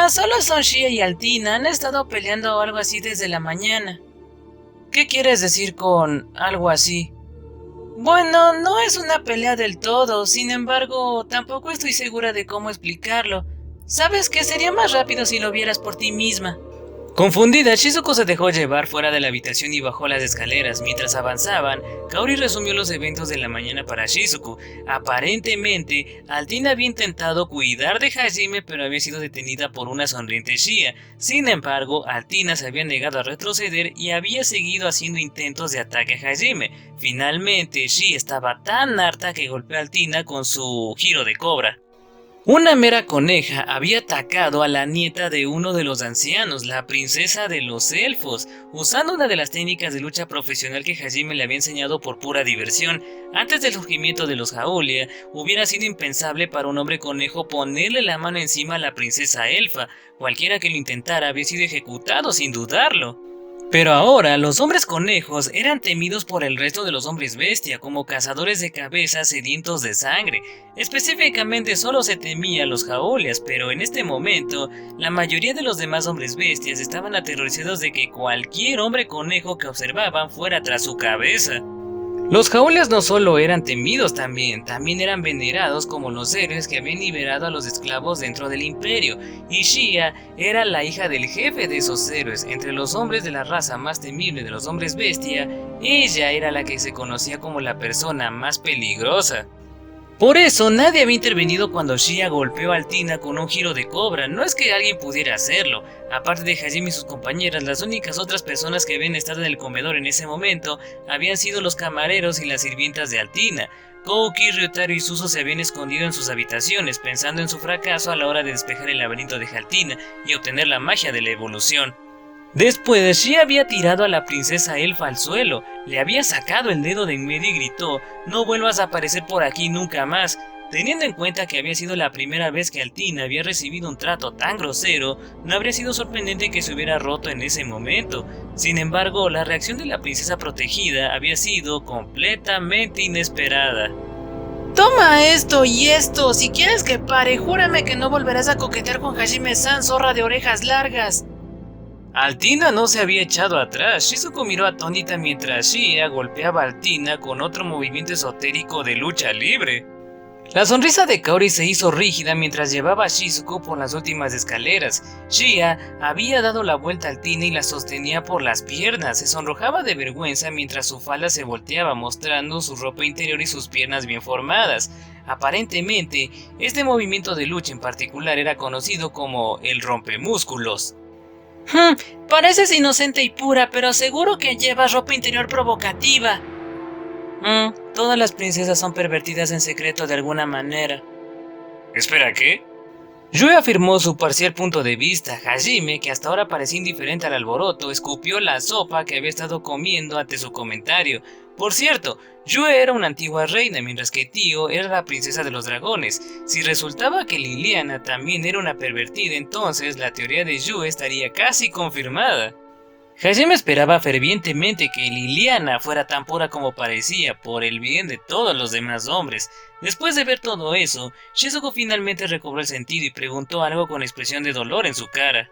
Solo son Shia y Altina, han estado peleando o algo así desde la mañana. ¿Qué quieres decir con algo así? Bueno, no es una pelea del todo, sin embargo, tampoco estoy segura de cómo explicarlo. ¿Sabes que sería más rápido si lo vieras por ti misma? Confundida, Shizuko se dejó llevar fuera de la habitación y bajó las escaleras. Mientras avanzaban, Kaori resumió los eventos de la mañana para Shizuko. Aparentemente, Altina había intentado cuidar de Hajime, pero había sido detenida por una sonriente Shia. Sin embargo, Altina se había negado a retroceder y había seguido haciendo intentos de ataque a Hajime. Finalmente, Shia estaba tan harta que golpeó a Altina con su giro de cobra. Una mera coneja había atacado a la nieta de uno de los ancianos, la princesa de los elfos, usando una de las técnicas de lucha profesional que Hajime le había enseñado por pura diversión. Antes del surgimiento de los Jaolia, hubiera sido impensable para un hombre conejo ponerle la mano encima a la princesa elfa. Cualquiera que lo intentara había sido ejecutado sin dudarlo. Pero ahora los hombres conejos eran temidos por el resto de los hombres bestia como cazadores de cabezas sedientos de sangre. Específicamente solo se temía a los jaolias, pero en este momento la mayoría de los demás hombres bestias estaban aterrorizados de que cualquier hombre conejo que observaban fuera tras su cabeza. Los jaolias no solo eran temidos también eran venerados como los héroes que habían liberado a los esclavos dentro del imperio, y Shia era la hija del jefe de esos héroes. Entre los hombres de la raza más temible de los hombres bestia, ella era la que se conocía como la persona más peligrosa. Por eso nadie había intervenido cuando Shia golpeó a Altina con un giro de cobra. No es que alguien pudiera hacerlo. Aparte de Hajime y sus compañeras, las únicas otras personas que habían estado en el comedor en ese momento habían sido los camareros y las sirvientas de Altina. Kouki, Ryotaro y Suzu se habían escondido en sus habitaciones, pensando en su fracaso a la hora de despejar el laberinto de Altina y obtener la magia de la evolución. Después, Shia había tirado a la princesa elfa al suelo, le había sacado el dedo de en medio y gritó: "No vuelvas a aparecer por aquí nunca más". Teniendo en cuenta que había sido la primera vez que Altina había recibido un trato tan grosero, no habría sido sorprendente que se hubiera roto en ese momento. Sin embargo, la reacción de la princesa protegida había sido completamente inesperada. Toma esto y esto, si quieres que pare, júrame que no volverás a coquetear con Hajime-san, zorra de orejas largas. Altina no se había echado atrás. Shizuko miró atónita mientras Shia golpeaba a Altina con otro movimiento esotérico de lucha libre. La sonrisa de Kaori se hizo rígida mientras llevaba a Shizuko por las últimas escaleras. Shia había dado la vuelta a Altina y la sostenía por las piernas. Se sonrojaba de vergüenza mientras su falda se volteaba, mostrando su ropa interior y sus piernas bien formadas. Aparentemente, este movimiento de lucha en particular era conocido como el rompemúsculos. Pareces inocente y pura, pero seguro que llevas ropa interior provocativa. Todas las princesas son pervertidas en secreto de alguna manera. ¿Espera, qué? Yue afirmó su parcial punto de vista. Hajime, que hasta ahora parecía indiferente al alboroto, escupió la sopa que había estado comiendo ante su comentario. Por cierto, Yue era una antigua reina, mientras que Tio era la princesa de los dragones. Si resultaba que Liliana también era una pervertida, entonces la teoría de Yue estaría casi confirmada. Hajime esperaba fervientemente que Liliana fuera tan pura como parecía, por el bien de todos los demás hombres. Después de ver todo eso, Shizuko finalmente recobró el sentido y preguntó algo con expresión de dolor en su cara.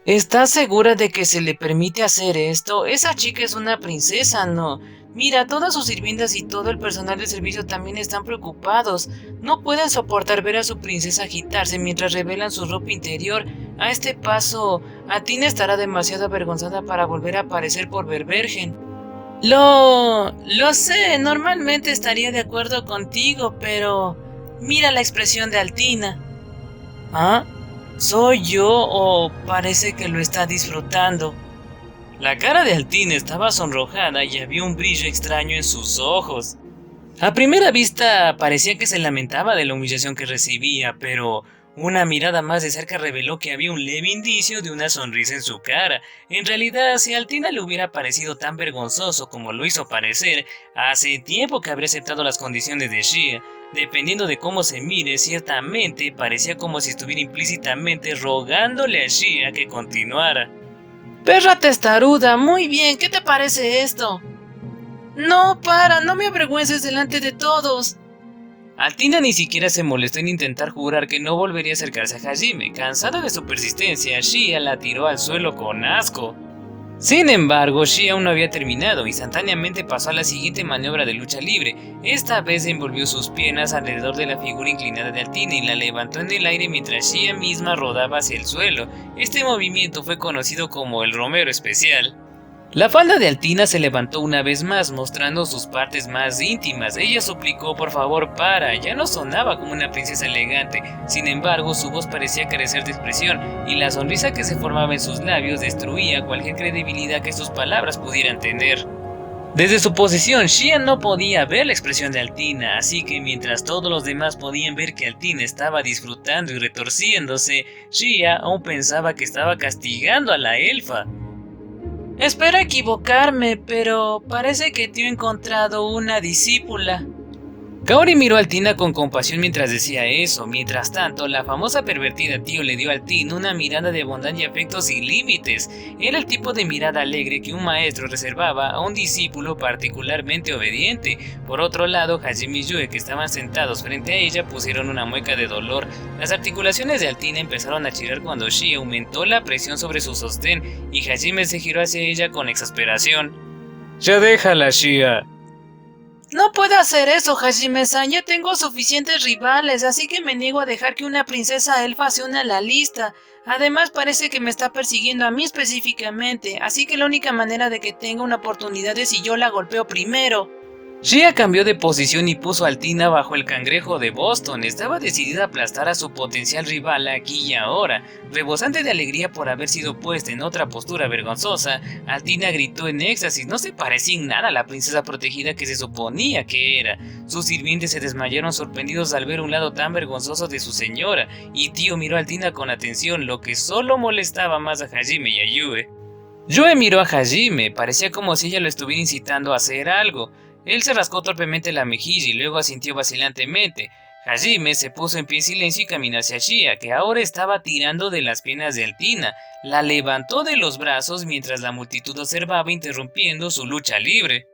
¿Estás segura de que se le permite hacer esto? Esa chica es una princesa, ¿no? Mira, todas sus sirvientas y todo el personal de servicio también están preocupados. No pueden soportar ver a su princesa agitarse mientras revelan su ropa interior. A este paso, Altina estará demasiado avergonzada para volver a aparecer por Verbergen. Lo sé, normalmente estaría de acuerdo contigo, pero mira la expresión de Altina. ¿Ah? ¿Soy yo o parece que lo está disfrutando? La cara de Altina estaba sonrojada y había un brillo extraño en sus ojos. A primera vista parecía que se lamentaba de la humillación que recibía, pero una mirada más de cerca reveló que había un leve indicio de una sonrisa en su cara. En realidad, si a Altina le hubiera parecido tan vergonzoso como lo hizo parecer, hace tiempo que habría aceptado las condiciones de Shia. Dependiendo de cómo se mire, ciertamente parecía como si estuviera implícitamente rogándole a Shia que continuara. Perra testaruda, muy bien, ¿qué te parece esto? No, no me avergüences delante de todos. Altina ni siquiera se molestó en intentar jurar que no volvería a acercarse a Hajime. Cansada de su persistencia, Shia la tiró al suelo con asco. Sin embargo, Shia aún no había terminado. Instantáneamente pasó a la siguiente maniobra de lucha libre. Esta vez envolvió sus piernas alrededor de la figura inclinada de Altina y la levantó en el aire mientras Shia misma rodaba hacia el suelo. Este movimiento fue conocido como el Romero Especial. La falda de Altina se levantó una vez más, mostrando sus partes más íntimas. Ella suplicó por favor para, ya no sonaba como una princesa elegante. Sin embargo, su voz parecía carecer de expresión, y la sonrisa que se formaba en sus labios destruía cualquier credibilidad que sus palabras pudieran tener. Desde su posición, Shia no podía ver la expresión de Altina, así que mientras todos los demás podían ver que Altina estaba disfrutando y retorciéndose, Shia aún pensaba que estaba castigando a la elfa. Espero equivocarme, pero parece que te he encontrado una discípula. Kaori miró a Altina con compasión mientras decía eso. Mientras tanto, la famosa pervertida Tío le dio a Altina una mirada de bondad y afecto sin límites. Era el tipo de mirada alegre que un maestro reservaba a un discípulo particularmente obediente. Por otro lado, Hajime y Yue, que estaban sentados frente a ella, pusieron una mueca de dolor. Las articulaciones de Altina empezaron a chillar cuando Shia aumentó la presión sobre su sostén, y Hajime se giró hacia ella con exasperación. «Ya déjala, Shia». No puedo hacer eso, Hajime-san, ya tengo suficientes rivales, así que me niego a dejar que una princesa elfa se una a la lista. Además parece que me está persiguiendo a mí específicamente, así que la única manera de que tenga una oportunidad es si yo la golpeo primero. Shia cambió de posición y puso a Altina bajo el cangrejo de Boston. Estaba decidida a aplastar a su potencial rival aquí y ahora. Rebosante de alegría por haber sido puesta en otra postura vergonzosa, Altina gritó en éxtasis. No se parecía en nada a la princesa protegida que se suponía que era. Sus sirvientes se desmayaron sorprendidos al ver un lado tan vergonzoso de su señora, y Tío miró a Altina con atención, lo que solo molestaba más a Hajime y a Yue. Yue miró a Hajime, parecía como si ella lo estuviera incitando a hacer algo. Él se rascó torpemente la mejilla y luego asintió vacilantemente. Hajime se puso en pie en silencio y caminó hacia Shia, que ahora estaba tirando de las piernas de Altina. La levantó de los brazos mientras la multitud observaba, interrumpiendo su lucha libre.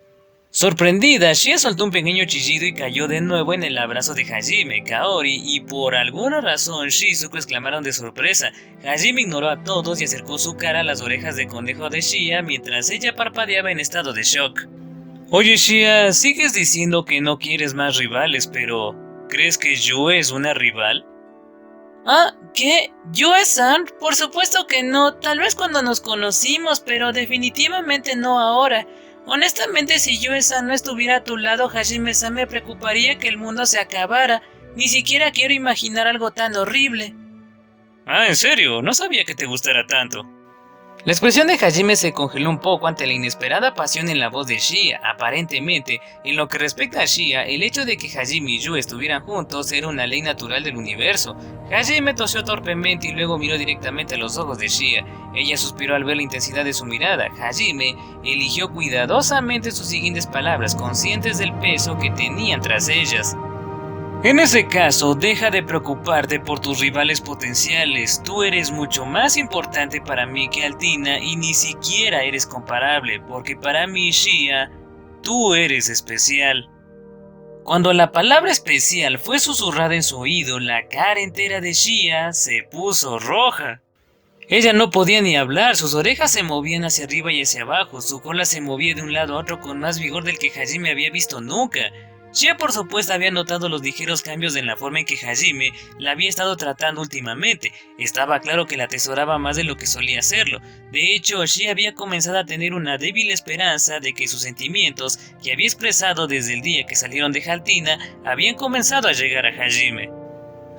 Sorprendida, Shia soltó un pequeño chillido y cayó de nuevo en el abrazo de Hajime. Kaori y por alguna razón Shizuku exclamaron de sorpresa. Hajime ignoró a todos y acercó su cara a las orejas de conejo de Shia mientras ella parpadeaba en estado de shock. Oye Shia, sigues diciendo que no quieres más rivales, pero ¿crees que Yue es una rival? ¿Ah? ¿Qué? ¿Yue-san? Por supuesto que no, tal vez cuando nos conocimos, pero definitivamente no ahora. Honestamente, si Yue-san no estuviera a tu lado, Hajime-san, me preocuparía que el mundo se acabara. Ni siquiera quiero imaginar algo tan horrible. Ah, ¿en serio? No sabía que te gustara tanto. La expresión de Hajime se congeló un poco ante la inesperada pasión en la voz de Shia. Aparentemente, en lo que respecta a Shia, el hecho de que Hajime y Yue estuvieran juntos era una ley natural del universo. Hajime tosió torpemente y luego miró directamente a los ojos de Shia. Ella suspiró al ver la intensidad de su mirada. Hajime eligió cuidadosamente sus siguientes palabras, conscientes del peso que tenían tras ellas. En ese caso, deja de preocuparte por tus rivales potenciales. Tú eres mucho más importante para mí que Altina y ni siquiera eres comparable, porque para mí, Shia, tú eres especial. Cuando la palabra especial fue susurrada en su oído, la cara entera de Shia se puso roja. Ella no podía ni hablar, sus orejas se movían hacia arriba y hacia abajo, su cola se movía de un lado a otro con más vigor del que Hajime había visto nunca. Shia por supuesto había notado los ligeros cambios en la forma en que Hajime la había estado tratando últimamente. Estaba claro que la atesoraba más de lo que solía hacerlo. De hecho, Shia había comenzado a tener una débil esperanza de que sus sentimientos, que había expresado desde el día que salieron de Altina, habían comenzado a llegar a Hajime.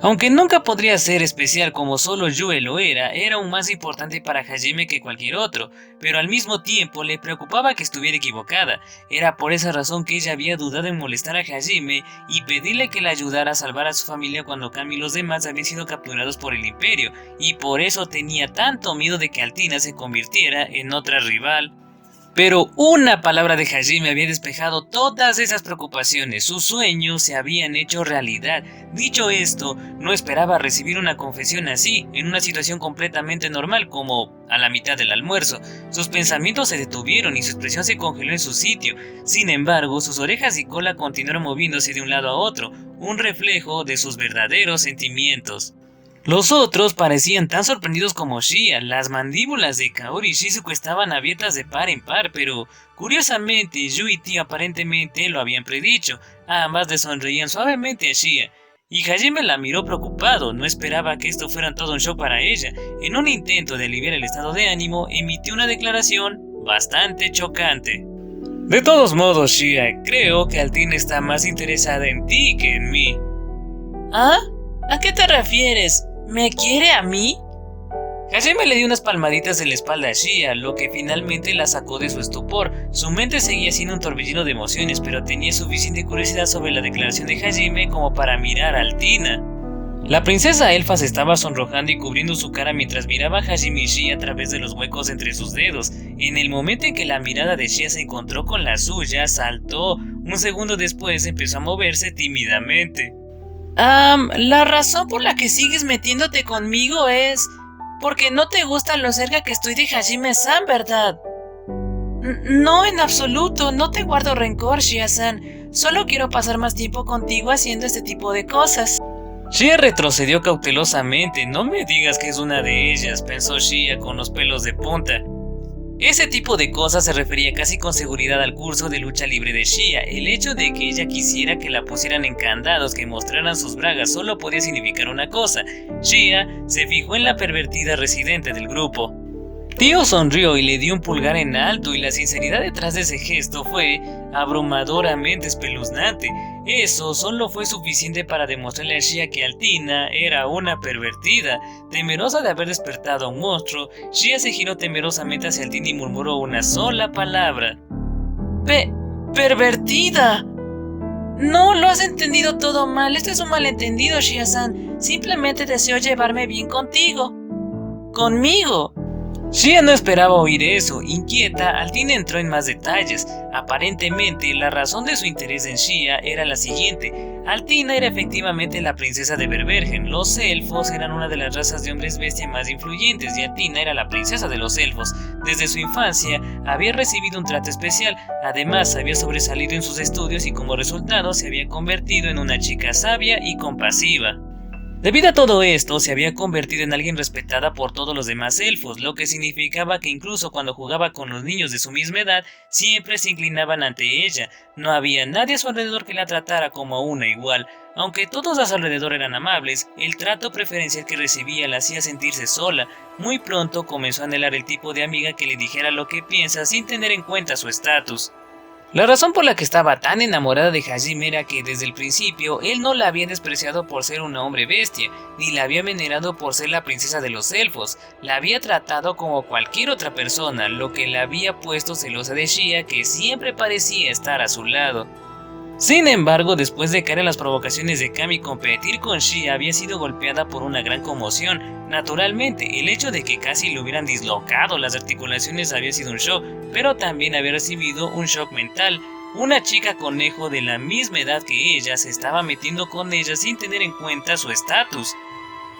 Aunque nunca podría ser especial como solo Yue lo era aún más importante para Hajime que cualquier otro, pero al mismo tiempo le preocupaba que estuviera equivocada. Era por esa razón que ella había dudado en molestar a Hajime y pedirle que la ayudara a salvar a su familia cuando Kami y los demás habían sido capturados por el Imperio, y por eso tenía tanto miedo de que Altina se convirtiera en otra rival. Pero una palabra de Hajime había despejado todas esas preocupaciones. Sus sueños se habían hecho realidad. Dicho esto, no esperaba recibir una confesión así, en una situación completamente normal, como a la mitad del almuerzo. Sus pensamientos se detuvieron y su expresión se congeló en su sitio. Sin embargo, sus orejas y cola continuaron moviéndose de un lado a otro, un reflejo de sus verdaderos sentimientos. Los otros parecían tan sorprendidos como Shia. Las mandíbulas de Kaori y Shizuku estaban abiertas de par en par, pero curiosamente Yu y Tio aparentemente lo habían predicho. Ambas le sonreían suavemente a Shia. Y Hajime la miró preocupado, no esperaba que esto fuera todo un show para ella. En un intento de aliviar el estado de ánimo, emitió una declaración bastante chocante. De todos modos, Shia, creo que Altina está más interesada en ti que en mí. ¿Ah? ¿A qué te refieres? ¿Me quiere a mí? Hajime le dio unas palmaditas en la espalda a Shia, lo que finalmente la sacó de su estupor. Su mente seguía siendo un torbellino de emociones, pero tenía suficiente curiosidad sobre la declaración de Hajime como para mirar a Altina. La princesa elfa se estaba sonrojando y cubriendo su cara mientras miraba a Hajime y Shia a través de los huecos entre sus dedos. En el momento en que la mirada de Shia se encontró con la suya, saltó. Un segundo después empezó a moverse tímidamente. La razón por la que sigues metiéndote conmigo es porque no te gusta lo cerca que estoy de Hajime-san, ¿verdad? No, en absoluto, no te guardo rencor, Shia-san. Solo quiero pasar más tiempo contigo haciendo este tipo de cosas. Shia retrocedió cautelosamente. No me digas que es una de ellas, pensó Shia con los pelos de punta. Ese tipo de cosas se refería casi con seguridad al curso de lucha libre de Shia. El hecho de que ella quisiera que la pusieran en candados, que mostraran sus bragas, solo podía significar una cosa. Shia se fijó en la pervertida residente del grupo. Tio sonrió y le dio un pulgar en alto, y la sinceridad detrás de ese gesto fue abrumadoramente espeluznante. Eso solo fue suficiente para demostrarle a Shia que Altina era una pervertida. Temerosa de haber despertado a un monstruo, Shia se giró temerosamente hacia Altina y murmuró una sola palabra. ¿Pervertida? No, lo has entendido todo mal. Este es un malentendido, Shia-san. Simplemente deseo llevarme bien contigo. ¿Conmigo? Shia no esperaba oír eso. Inquieta, Altina entró en más detalles. Aparentemente, la razón de su interés en Shia era la siguiente. Altina era efectivamente la princesa de Berbergen. Los elfos eran una de las razas de hombres bestia más influyentes y Altina era la princesa de los elfos. Desde su infancia había recibido un trato especial. Además, había sobresalido en sus estudios y como resultado se había convertido en una chica sabia y compasiva. Debido a todo esto, se había convertido en alguien respetada por todos los demás elfos, lo que significaba que incluso cuando jugaba con los niños de su misma edad, siempre se inclinaban ante ella. No había nadie a su alrededor que la tratara como a una igual. Aunque todos a su alrededor eran amables, el trato preferencial que recibía la hacía sentirse sola. Muy pronto comenzó a anhelar el tipo de amiga que le dijera lo que piensa sin tener en cuenta su estatus. La razón por la que estaba tan enamorada de Hajime era que desde el principio él no la había despreciado por ser un hombre bestia, ni la había venerado por ser la princesa de los elfos. La había tratado como cualquier otra persona, lo que la había puesto celosa de Shia, que siempre parecía estar a su lado. Sin embargo, después de caer en las provocaciones de Kami, competir con Shia había sido golpeada por una gran conmoción. Naturalmente, el hecho de que casi le hubieran dislocado las articulaciones había sido un shock, pero también había recibido un shock mental. Una chica conejo de la misma edad que ella se estaba metiendo con ella sin tener en cuenta su estatus.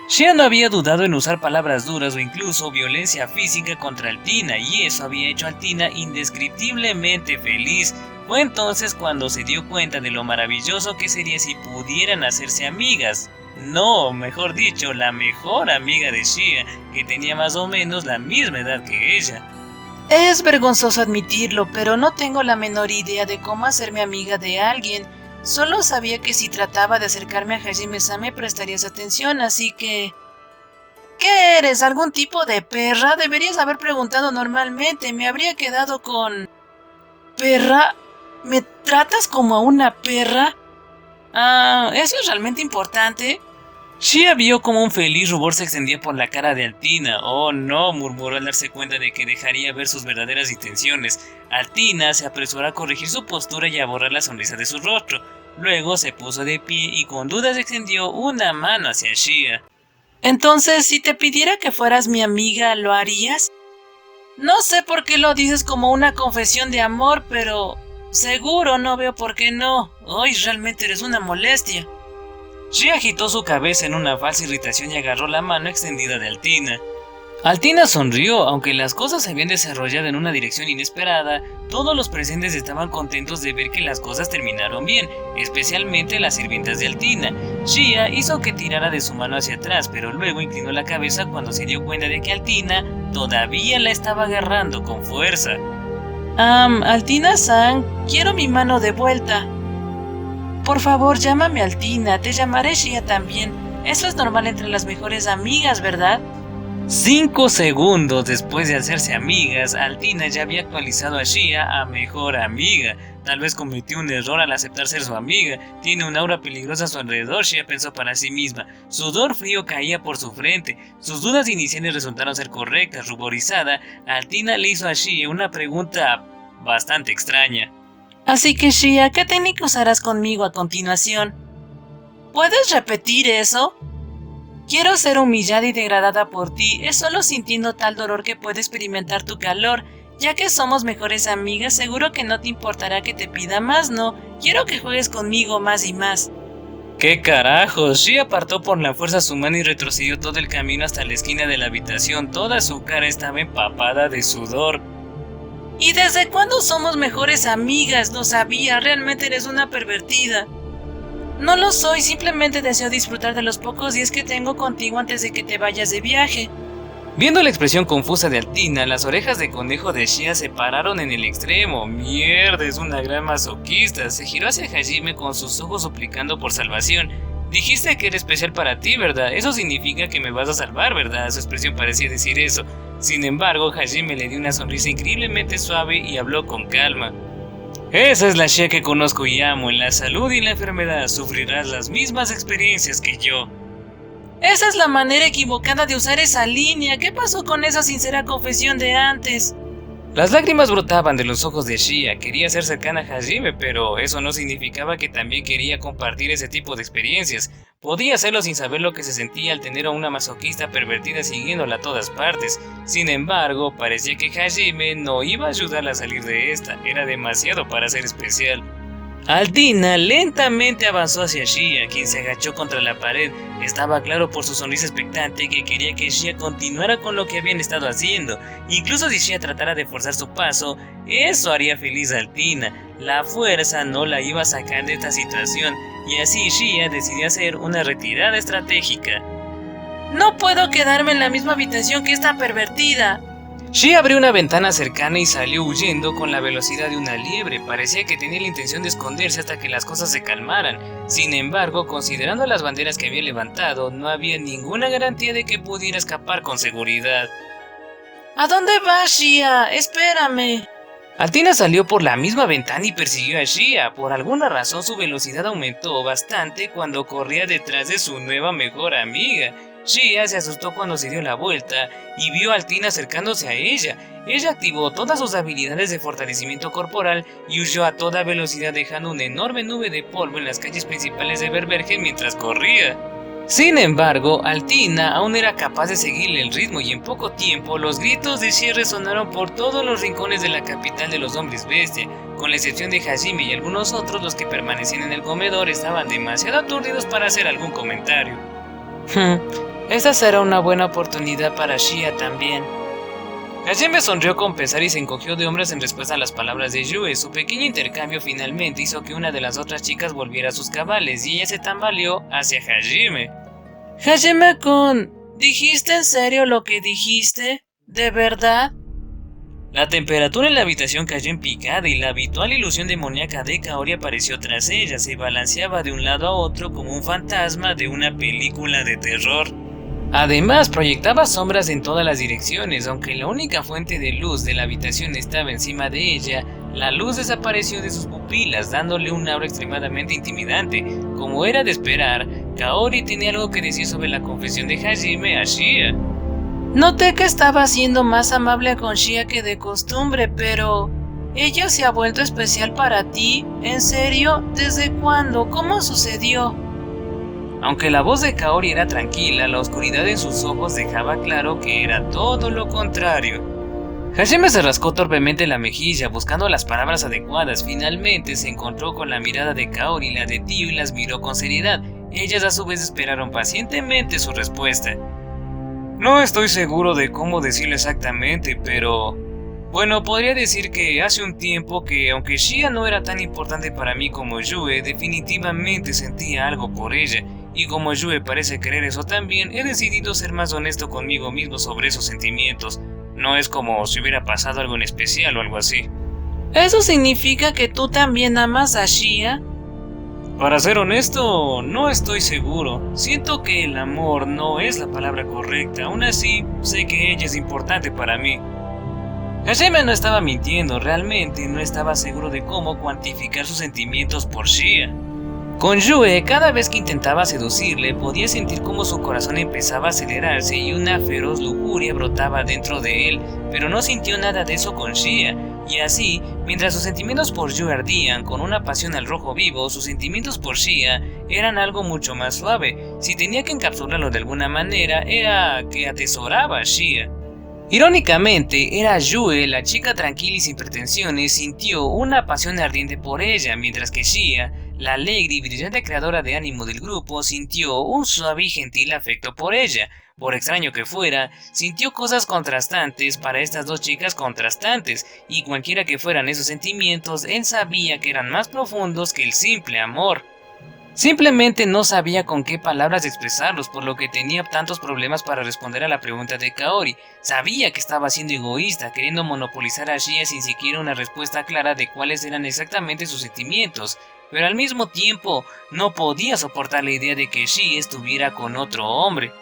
Shia no había dudado en usar palabras duras o incluso violencia física contra Altina, y eso había hecho a Altina indescriptiblemente feliz. Fue entonces cuando se dio cuenta de lo maravilloso que sería si pudieran hacerse amigas. No, mejor dicho, la mejor amiga de Shia, que tenía más o menos la misma edad que ella. Es vergonzoso admitirlo, pero no tengo la menor idea de cómo hacerme amiga de alguien. Solo sabía que si trataba de acercarme a Hajime-san me prestarías atención, así que... ¿Qué eres? ¿Algún tipo de perra? Deberías haber preguntado normalmente, me habría quedado con... ¿Perra? ¿Me tratas como a una perra? ¿Eso es realmente importante? Shia vio como un feliz rubor se extendía por la cara de Altina. Oh no, murmuró al darse cuenta de que dejaría ver sus verdaderas intenciones. Altina se apresuró a corregir su postura y a borrar la sonrisa de su rostro. Luego se puso de pie y con dudas extendió una mano hacia Shia. Entonces, si te pidiera que fueras mi amiga, ¿lo harías? No sé por qué lo dices como una confesión de amor, pero... seguro no veo por qué no. Hoy realmente eres una molestia. Shia agitó su cabeza en una falsa irritación y agarró la mano extendida de Altina. Altina sonrió, aunque las cosas se habían desarrollado en una dirección inesperada. Todos los presentes estaban contentos de ver que las cosas terminaron bien, especialmente las sirvientas de Altina. Shia hizo que tirara de su mano hacia atrás, pero luego inclinó la cabeza cuando se dio cuenta de que Altina todavía la estaba agarrando con fuerza. Altina-san, quiero mi mano de vuelta. Por favor, llámame Altina, te llamaré Shia también. Eso es normal entre las mejores amigas, ¿verdad? 5 segundos después de hacerse amigas, Altina ya había actualizado a Shia a mejor amiga. Tal vez cometió un error al aceptar ser su amiga. Tiene una aura peligrosa a su alrededor, Shia pensó para sí misma. Sudor frío caía por su frente. Sus dudas iniciales resultaron ser correctas. Ruborizada, Altina le hizo a Shia una pregunta bastante extraña. Así que Shia, ¿qué técnica usarás conmigo a continuación? ¿Puedes repetir eso? Quiero ser humillada y degradada por ti, es solo sintiendo tal dolor que puedo experimentar tu calor. Ya que somos mejores amigas, seguro que no te importará que te pida más, ¿no? Quiero que juegues conmigo más y más. ¿Qué carajos? Shia apartó por la fuerza su mano y retrocedió todo el camino hasta la esquina de la habitación. Toda su cara estaba empapada de sudor. ¿Y desde cuándo somos mejores amigas? No sabía, realmente eres una pervertida. No lo soy, simplemente deseo disfrutar de los pocos días que tengo contigo antes de que te vayas de viaje. Viendo la expresión confusa de Altina, las orejas de conejo de Shia se pararon en el extremo. Mierda, es una gran masoquista. Se giró hacia Hajime con sus ojos suplicando por salvación. Dijiste que era especial para ti, ¿verdad? Eso significa que me vas a salvar, ¿verdad? Su expresión parecía decir eso. Sin embargo, Hajime le dio una sonrisa increíblemente suave y habló con calma. Esa es la Shia que conozco y amo. En la salud y en la enfermedad sufrirás las mismas experiencias que yo. Esa es la manera equivocada de usar esa línea. ¿Qué pasó con esa sincera confesión de antes? Las lágrimas brotaban de los ojos de Shia. Quería ser cercana a Hajime, pero eso no significaba que también quería compartir ese tipo de experiencias. Podía hacerlo sin saber lo que se sentía al tener a una masoquista pervertida siguiéndola a todas partes. Sin embargo, parecía que Hajime no iba a ayudarla a salir de esta. Era demasiado para ser especial. Altina lentamente avanzó hacia Shia, quien se agachó contra la pared. Estaba claro por su sonrisa expectante que quería que Shia continuara con lo que habían estado haciendo. Incluso si Shia tratara de forzar su paso, eso haría feliz a Altina. La fuerza no la iba a sacar de esta situación, y así Shia decidió hacer una retirada estratégica. No puedo quedarme en la misma habitación que esta pervertida. Shia abrió una ventana cercana y salió huyendo con la velocidad de una liebre. Parecía que tenía la intención de esconderse hasta que las cosas se calmaran. Sin embargo, considerando las banderas que había levantado, no había ninguna garantía de que pudiera escapar con seguridad. ¿A dónde vas, Shia? Espérame. Altina salió por la misma ventana y persiguió a Shia. Por alguna razón su velocidad aumentó bastante cuando corría detrás de su nueva mejor amiga. Shia se asustó cuando se dio la vuelta y vio a Altina acercándose a ella. Ella activó todas sus habilidades de fortalecimiento corporal y huyó a toda velocidad dejando una enorme nube de polvo en las calles principales de Berbergen mientras corría. Sin embargo, Altina aún era capaz de seguirle el ritmo y en poco tiempo los gritos de Shia resonaron por todos los rincones de la capital de los hombres bestia. Con la excepción de Hajime y algunos otros, los que permanecían en el comedor estaban demasiado aturdidos para hacer algún comentario. Esa será una buena oportunidad para Shia también. Hajime sonrió con pesar y se encogió de hombros en respuesta a las palabras de Yue. Su pequeño intercambio finalmente hizo que una de las otras chicas volviera a sus cabales y ella se tambaleó hacia Hajime. Hajime-kun, ¿dijiste en serio lo que dijiste? ¿De verdad? La temperatura en la habitación cayó en picada y la habitual ilusión demoníaca de Kaori apareció tras ella. Se balanceaba de un lado a otro como un fantasma de una película de terror. Además, proyectaba sombras en todas las direcciones. Aunque la única fuente de luz de la habitación estaba encima de ella, la luz desapareció de sus pupilas, dándole un aura extremadamente intimidante. Como era de esperar, Kaori tenía algo que decir sobre la confesión de Hajime a Shia. Noté que estaba siendo más amable con Shia que de costumbre, pero... ¿ella se ha vuelto especial para ti? ¿En serio? ¿Desde cuándo? ¿Cómo sucedió? Aunque la voz de Kaori era tranquila, la oscuridad en sus ojos dejaba claro que era todo lo contrario. Hajime se rascó torpemente la mejilla, buscando las palabras adecuadas. Finalmente se encontró con la mirada de Kaori, la de Tio, y las miró con seriedad. Ellas a su vez esperaron pacientemente su respuesta. No estoy seguro de cómo decirlo exactamente, pero... Bueno, podría decir que hace un tiempo que, aunque Shia no era tan importante para mí como Yue, definitivamente sentía algo por ella. Y como Yue parece querer eso también, he decidido ser más honesto conmigo mismo sobre esos sentimientos. No es como si hubiera pasado algo en especial o algo así. ¿Eso significa que tú también amas a Shia? Para ser honesto, no estoy seguro. Siento que el amor no es la palabra correcta. Aún así, sé que ella es importante para mí. Hajime no estaba mintiendo, realmente no estaba seguro de cómo cuantificar sus sentimientos por Shia. Con Yue, cada vez que intentaba seducirle, podía sentir cómo su corazón empezaba a acelerarse y una feroz lujuria brotaba dentro de él, pero no sintió nada de eso con Shia. Y así, mientras sus sentimientos por Yue ardían con una pasión al rojo vivo, sus sentimientos por Shia eran algo mucho más suave. Si tenía que encapsularlo de alguna manera, era que atesoraba a Shia. Irónicamente, era Yue, la chica tranquila y sin pretensiones, sintió una pasión ardiente por ella, mientras que Shia, la alegre y brillante creadora de ánimo del grupo, sintió un suave y gentil afecto por ella. Por extraño que fuera, sintió cosas contrastantes para estas dos chicas contrastantes, y cualquiera que fueran esos sentimientos, él sabía que eran más profundos que el simple amor. Simplemente no sabía con qué palabras expresarlos, por lo que tenía tantos problemas para responder a la pregunta de Kaori. Sabía que estaba siendo egoísta, queriendo monopolizar a Shia sin siquiera una respuesta clara de cuáles eran exactamente sus sentimientos, pero al mismo tiempo no podía soportar la idea de que Shia estuviera con otro hombre.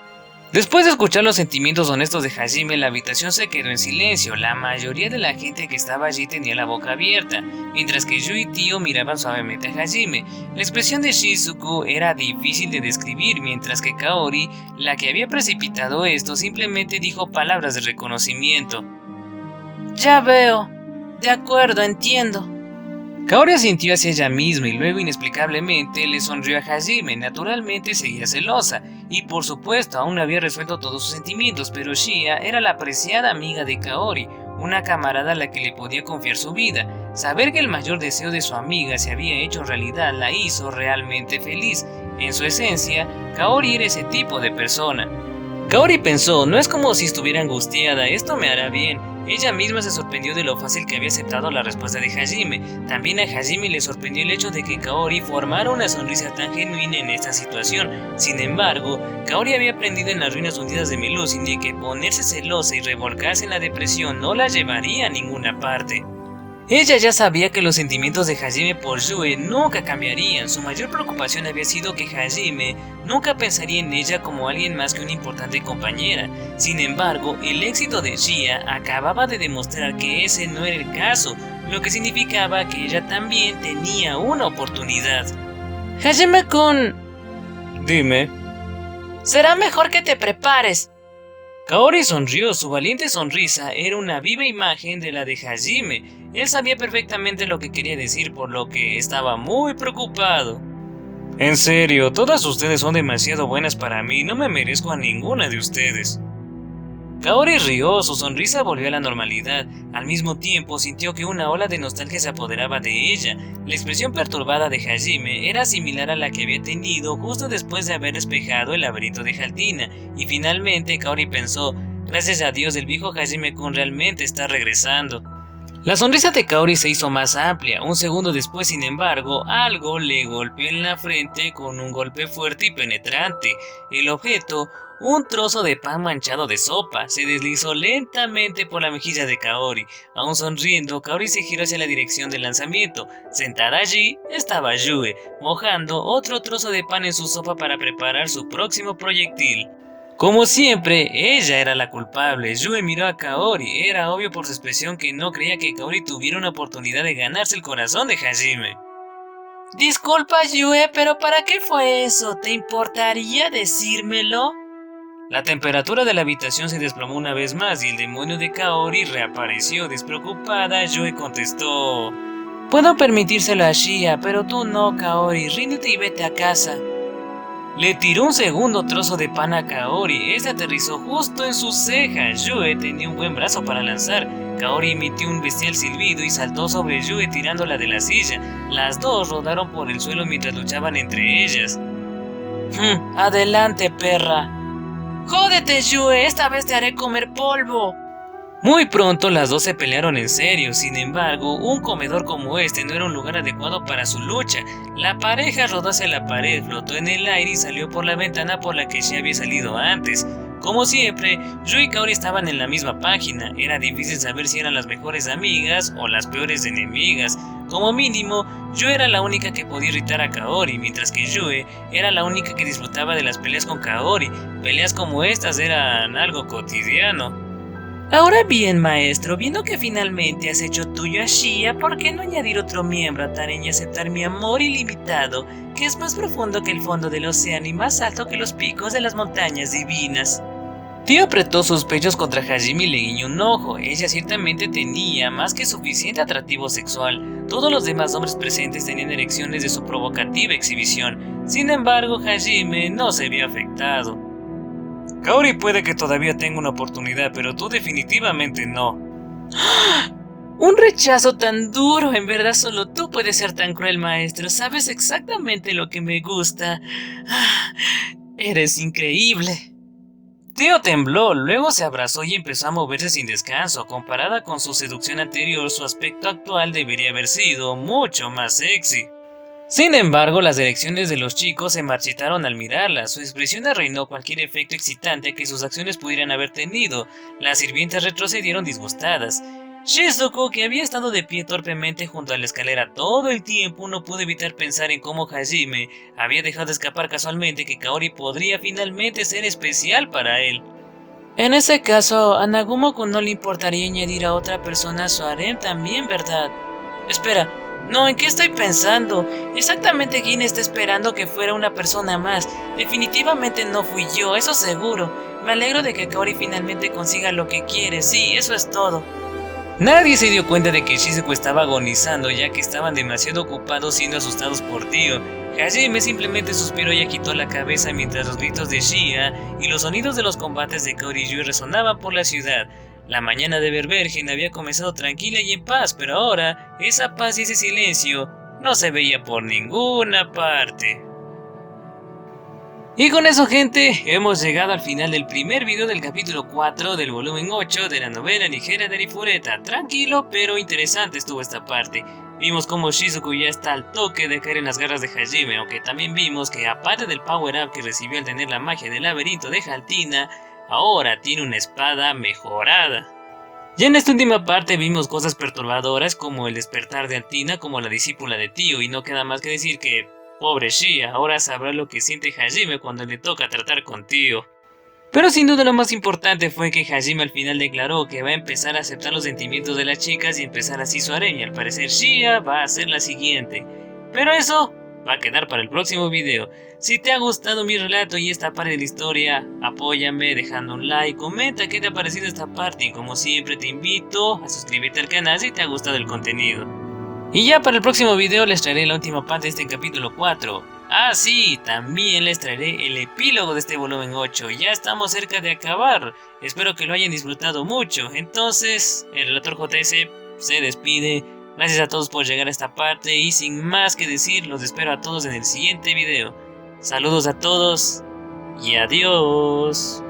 Después de escuchar los sentimientos honestos de Hajime, la habitación se quedó en silencio. La mayoría de la gente que estaba allí tenía la boca abierta, mientras que Yu y Tio miraban suavemente a Hajime. La expresión de Shizuku era difícil de describir, mientras que Kaori, la que había precipitado esto, simplemente dijo palabras de reconocimiento. Ya veo. De acuerdo, entiendo. Kaori asintió hacia ella misma y luego inexplicablemente le sonrió a Hajime. Naturalmente seguía celosa y por supuesto aún no había resuelto todos sus sentimientos, pero Shia era la apreciada amiga de Kaori, una camarada a la que le podía confiar su vida. Saber que el mayor deseo de su amiga se había hecho realidad la hizo realmente feliz. En su esencia, Kaori era ese tipo de persona. Kaori pensó, no es como si estuviera angustiada, esto me hará bien. Ella misma se sorprendió de lo fácil que había aceptado la respuesta de Hajime. También a Hajime le sorprendió el hecho de que Kaori formara una sonrisa tan genuina en esta situación. Sin embargo, Kaori había aprendido en las ruinas hundidas de Melusine que ponerse celosa y revolcarse en la depresión no la llevaría a ninguna parte. Ella ya sabía que los sentimientos de Hajime por Yue nunca cambiarían. Su mayor preocupación había sido que Hajime nunca pensaría en ella como alguien más que una importante compañera. Sin embargo, el éxito de Shia acababa de demostrar que ese no era el caso, lo que significaba que ella también tenía una oportunidad. Hajime-kun, Dime. será mejor que te prepares. Kaori sonrió, su valiente sonrisa era una viva imagen de la de Hajime. Él sabía perfectamente lo que quería decir, por lo que estaba muy preocupado. En serio, todas ustedes son demasiado buenas para mí, no me merezco a ninguna de ustedes. Kaori rió, su sonrisa volvió a la normalidad. Al mismo tiempo sintió que una ola de nostalgia se apoderaba de ella. La expresión perturbada de Hajime era similar a la que había tenido justo después de haber despejado el laberinto de Haltina. Y finalmente Kaori pensó, gracias a Dios el viejo Hajime-kun realmente está regresando. La sonrisa de Kaori se hizo más amplia. Un segundo después, sin embargo, algo le golpeó en la frente con un golpe fuerte y penetrante. El objeto, un trozo de pan manchado de sopa, se deslizó lentamente por la mejilla de Kaori. Aún sonriendo, Kaori se giró hacia la dirección del lanzamiento. Sentada allí estaba Yue, mojando otro trozo de pan en su sopa para preparar su próximo proyectil. Como siempre, ella era la culpable. Yue miró a Kaori. Era obvio por su expresión que no creía que Kaori tuviera una oportunidad de ganarse el corazón de Hajime. Disculpa, Yue, pero ¿para qué fue eso? ¿Te importaría decírmelo? La temperatura de la habitación se desplomó una vez más y el demonio de Kaori reapareció. Despreocupada, Yue contestó: Puedo permitírselo a Shia, pero tú no, Kaori. Ríndete y vete a casa. Le tiró un segundo trozo de pan a Kaori. Este aterrizó justo en sus cejas. Yue tenía un buen brazo para lanzar. Kaori emitió un bestial silbido y saltó sobre Yue tirándola de la silla. Las dos rodaron por el suelo mientras luchaban entre ellas. Adelante, perra. ¡Jódete, Yue! ¡Esta vez te haré comer polvo! Muy pronto las dos se pelearon en serio. Sin embargo, un comedor como este no era un lugar adecuado para su lucha. La pareja rodó hacia la pared, flotó en el aire y salió por la ventana por la que Shea había salido antes. Como siempre, Yue y Kaori estaban en la misma página. Era difícil saber si eran las mejores amigas o las peores enemigas. Como mínimo, Yue era la única que podía irritar a Kaori, mientras que Yue era la única que disfrutaba de las peleas con Kaori. Peleas como estas eran algo cotidiano. Ahora bien, maestro, viendo que finalmente has hecho tuyo a Shea, ¿por qué no añadir otro miembro a Taren y aceptar mi amor ilimitado, que es más profundo que el fondo del océano y más alto que los picos de las montañas divinas? Tio apretó sus pechos contra Hajime y le guiñó un ojo. Ella ciertamente tenía más que suficiente atractivo sexual. Todos los demás hombres presentes tenían erecciones de su provocativa exhibición. Sin embargo, Hajime no se vio afectado. Kaori puede que todavía tenga una oportunidad, pero tú definitivamente no. Un rechazo tan duro, en verdad solo tú puedes ser tan cruel, maestro. Sabes exactamente lo que me gusta. Eres increíble. Tio tembló, luego se abrazó y empezó a moverse sin descanso. Comparada con su seducción anterior, su aspecto actual debería haber sido mucho más sexy. Sin embargo, las erecciones de los chicos se marchitaron al mirarla. Su expresión arruinó cualquier efecto excitante que sus acciones pudieran haber tenido. Las sirvientas retrocedieron disgustadas. Shizuku, que había estado de pie torpemente junto a la escalera todo el tiempo, no pudo evitar pensar en cómo Hajime había dejado escapar casualmente que Kaori podría finalmente ser especial para él. En ese caso, a Nagumo-kun no le importaría añadir a otra persona a su harem también, ¿verdad? Espera, no, ¿en qué estoy pensando? Exactamente quién está esperando que fuera una persona más. Definitivamente no fui yo, eso seguro. Me alegro de que Kaori finalmente consiga lo que quiere, sí, eso es todo. Nadie se dio cuenta de que Shizuku estaba agonizando, ya que estaban demasiado ocupados siendo asustados por Tio. Hajime simplemente suspiró y agitó la cabeza mientras los gritos de Shea y los sonidos de los combates de Kaori y Yui resonaban por la ciudad. La mañana de Berbergen había comenzado tranquila y en paz, pero ahora esa paz y ese silencio no se veía por ninguna parte. Y con eso, gente, hemos llegado al final del primer video del capítulo 4 del volumen 8 de la novela ligera de Arifureta. Tranquilo pero interesante estuvo esta parte. Vimos como Shizuku ya está al toque de caer en las garras de Hajime, aunque también vimos que aparte del power up que recibió al tener la magia del laberinto de Haltina, ahora tiene una espada mejorada. Ya en esta última parte vimos cosas perturbadoras como el despertar de Altina como la discípula de Tio, y no queda más que decir que pobre Shea ahora sabrá lo que siente Hajime cuando le toca tratar con Tio. Pero sin duda lo más importante fue que Hajime al final declaró que va a empezar a aceptar los sentimientos de las chicas y empezar así su harem, y al parecer Shea va a ser la siguiente. Pero eso va a quedar para el próximo video. Si te ha gustado mi relato y esta parte de la historia, apóyame dejando un like, comenta qué te ha parecido esta parte y como siempre te invito a suscribirte al canal si te ha gustado el contenido. Y ya para el próximo video les traeré la última parte de este capítulo 4. Ah sí, también les traeré el epílogo de este volumen 8, ya estamos cerca de acabar, espero que lo hayan disfrutado mucho. Entonces, el relator JS se despide, gracias a todos por llegar a esta parte y sin más que decir, los espero a todos en el siguiente video. Saludos a todos y adiós.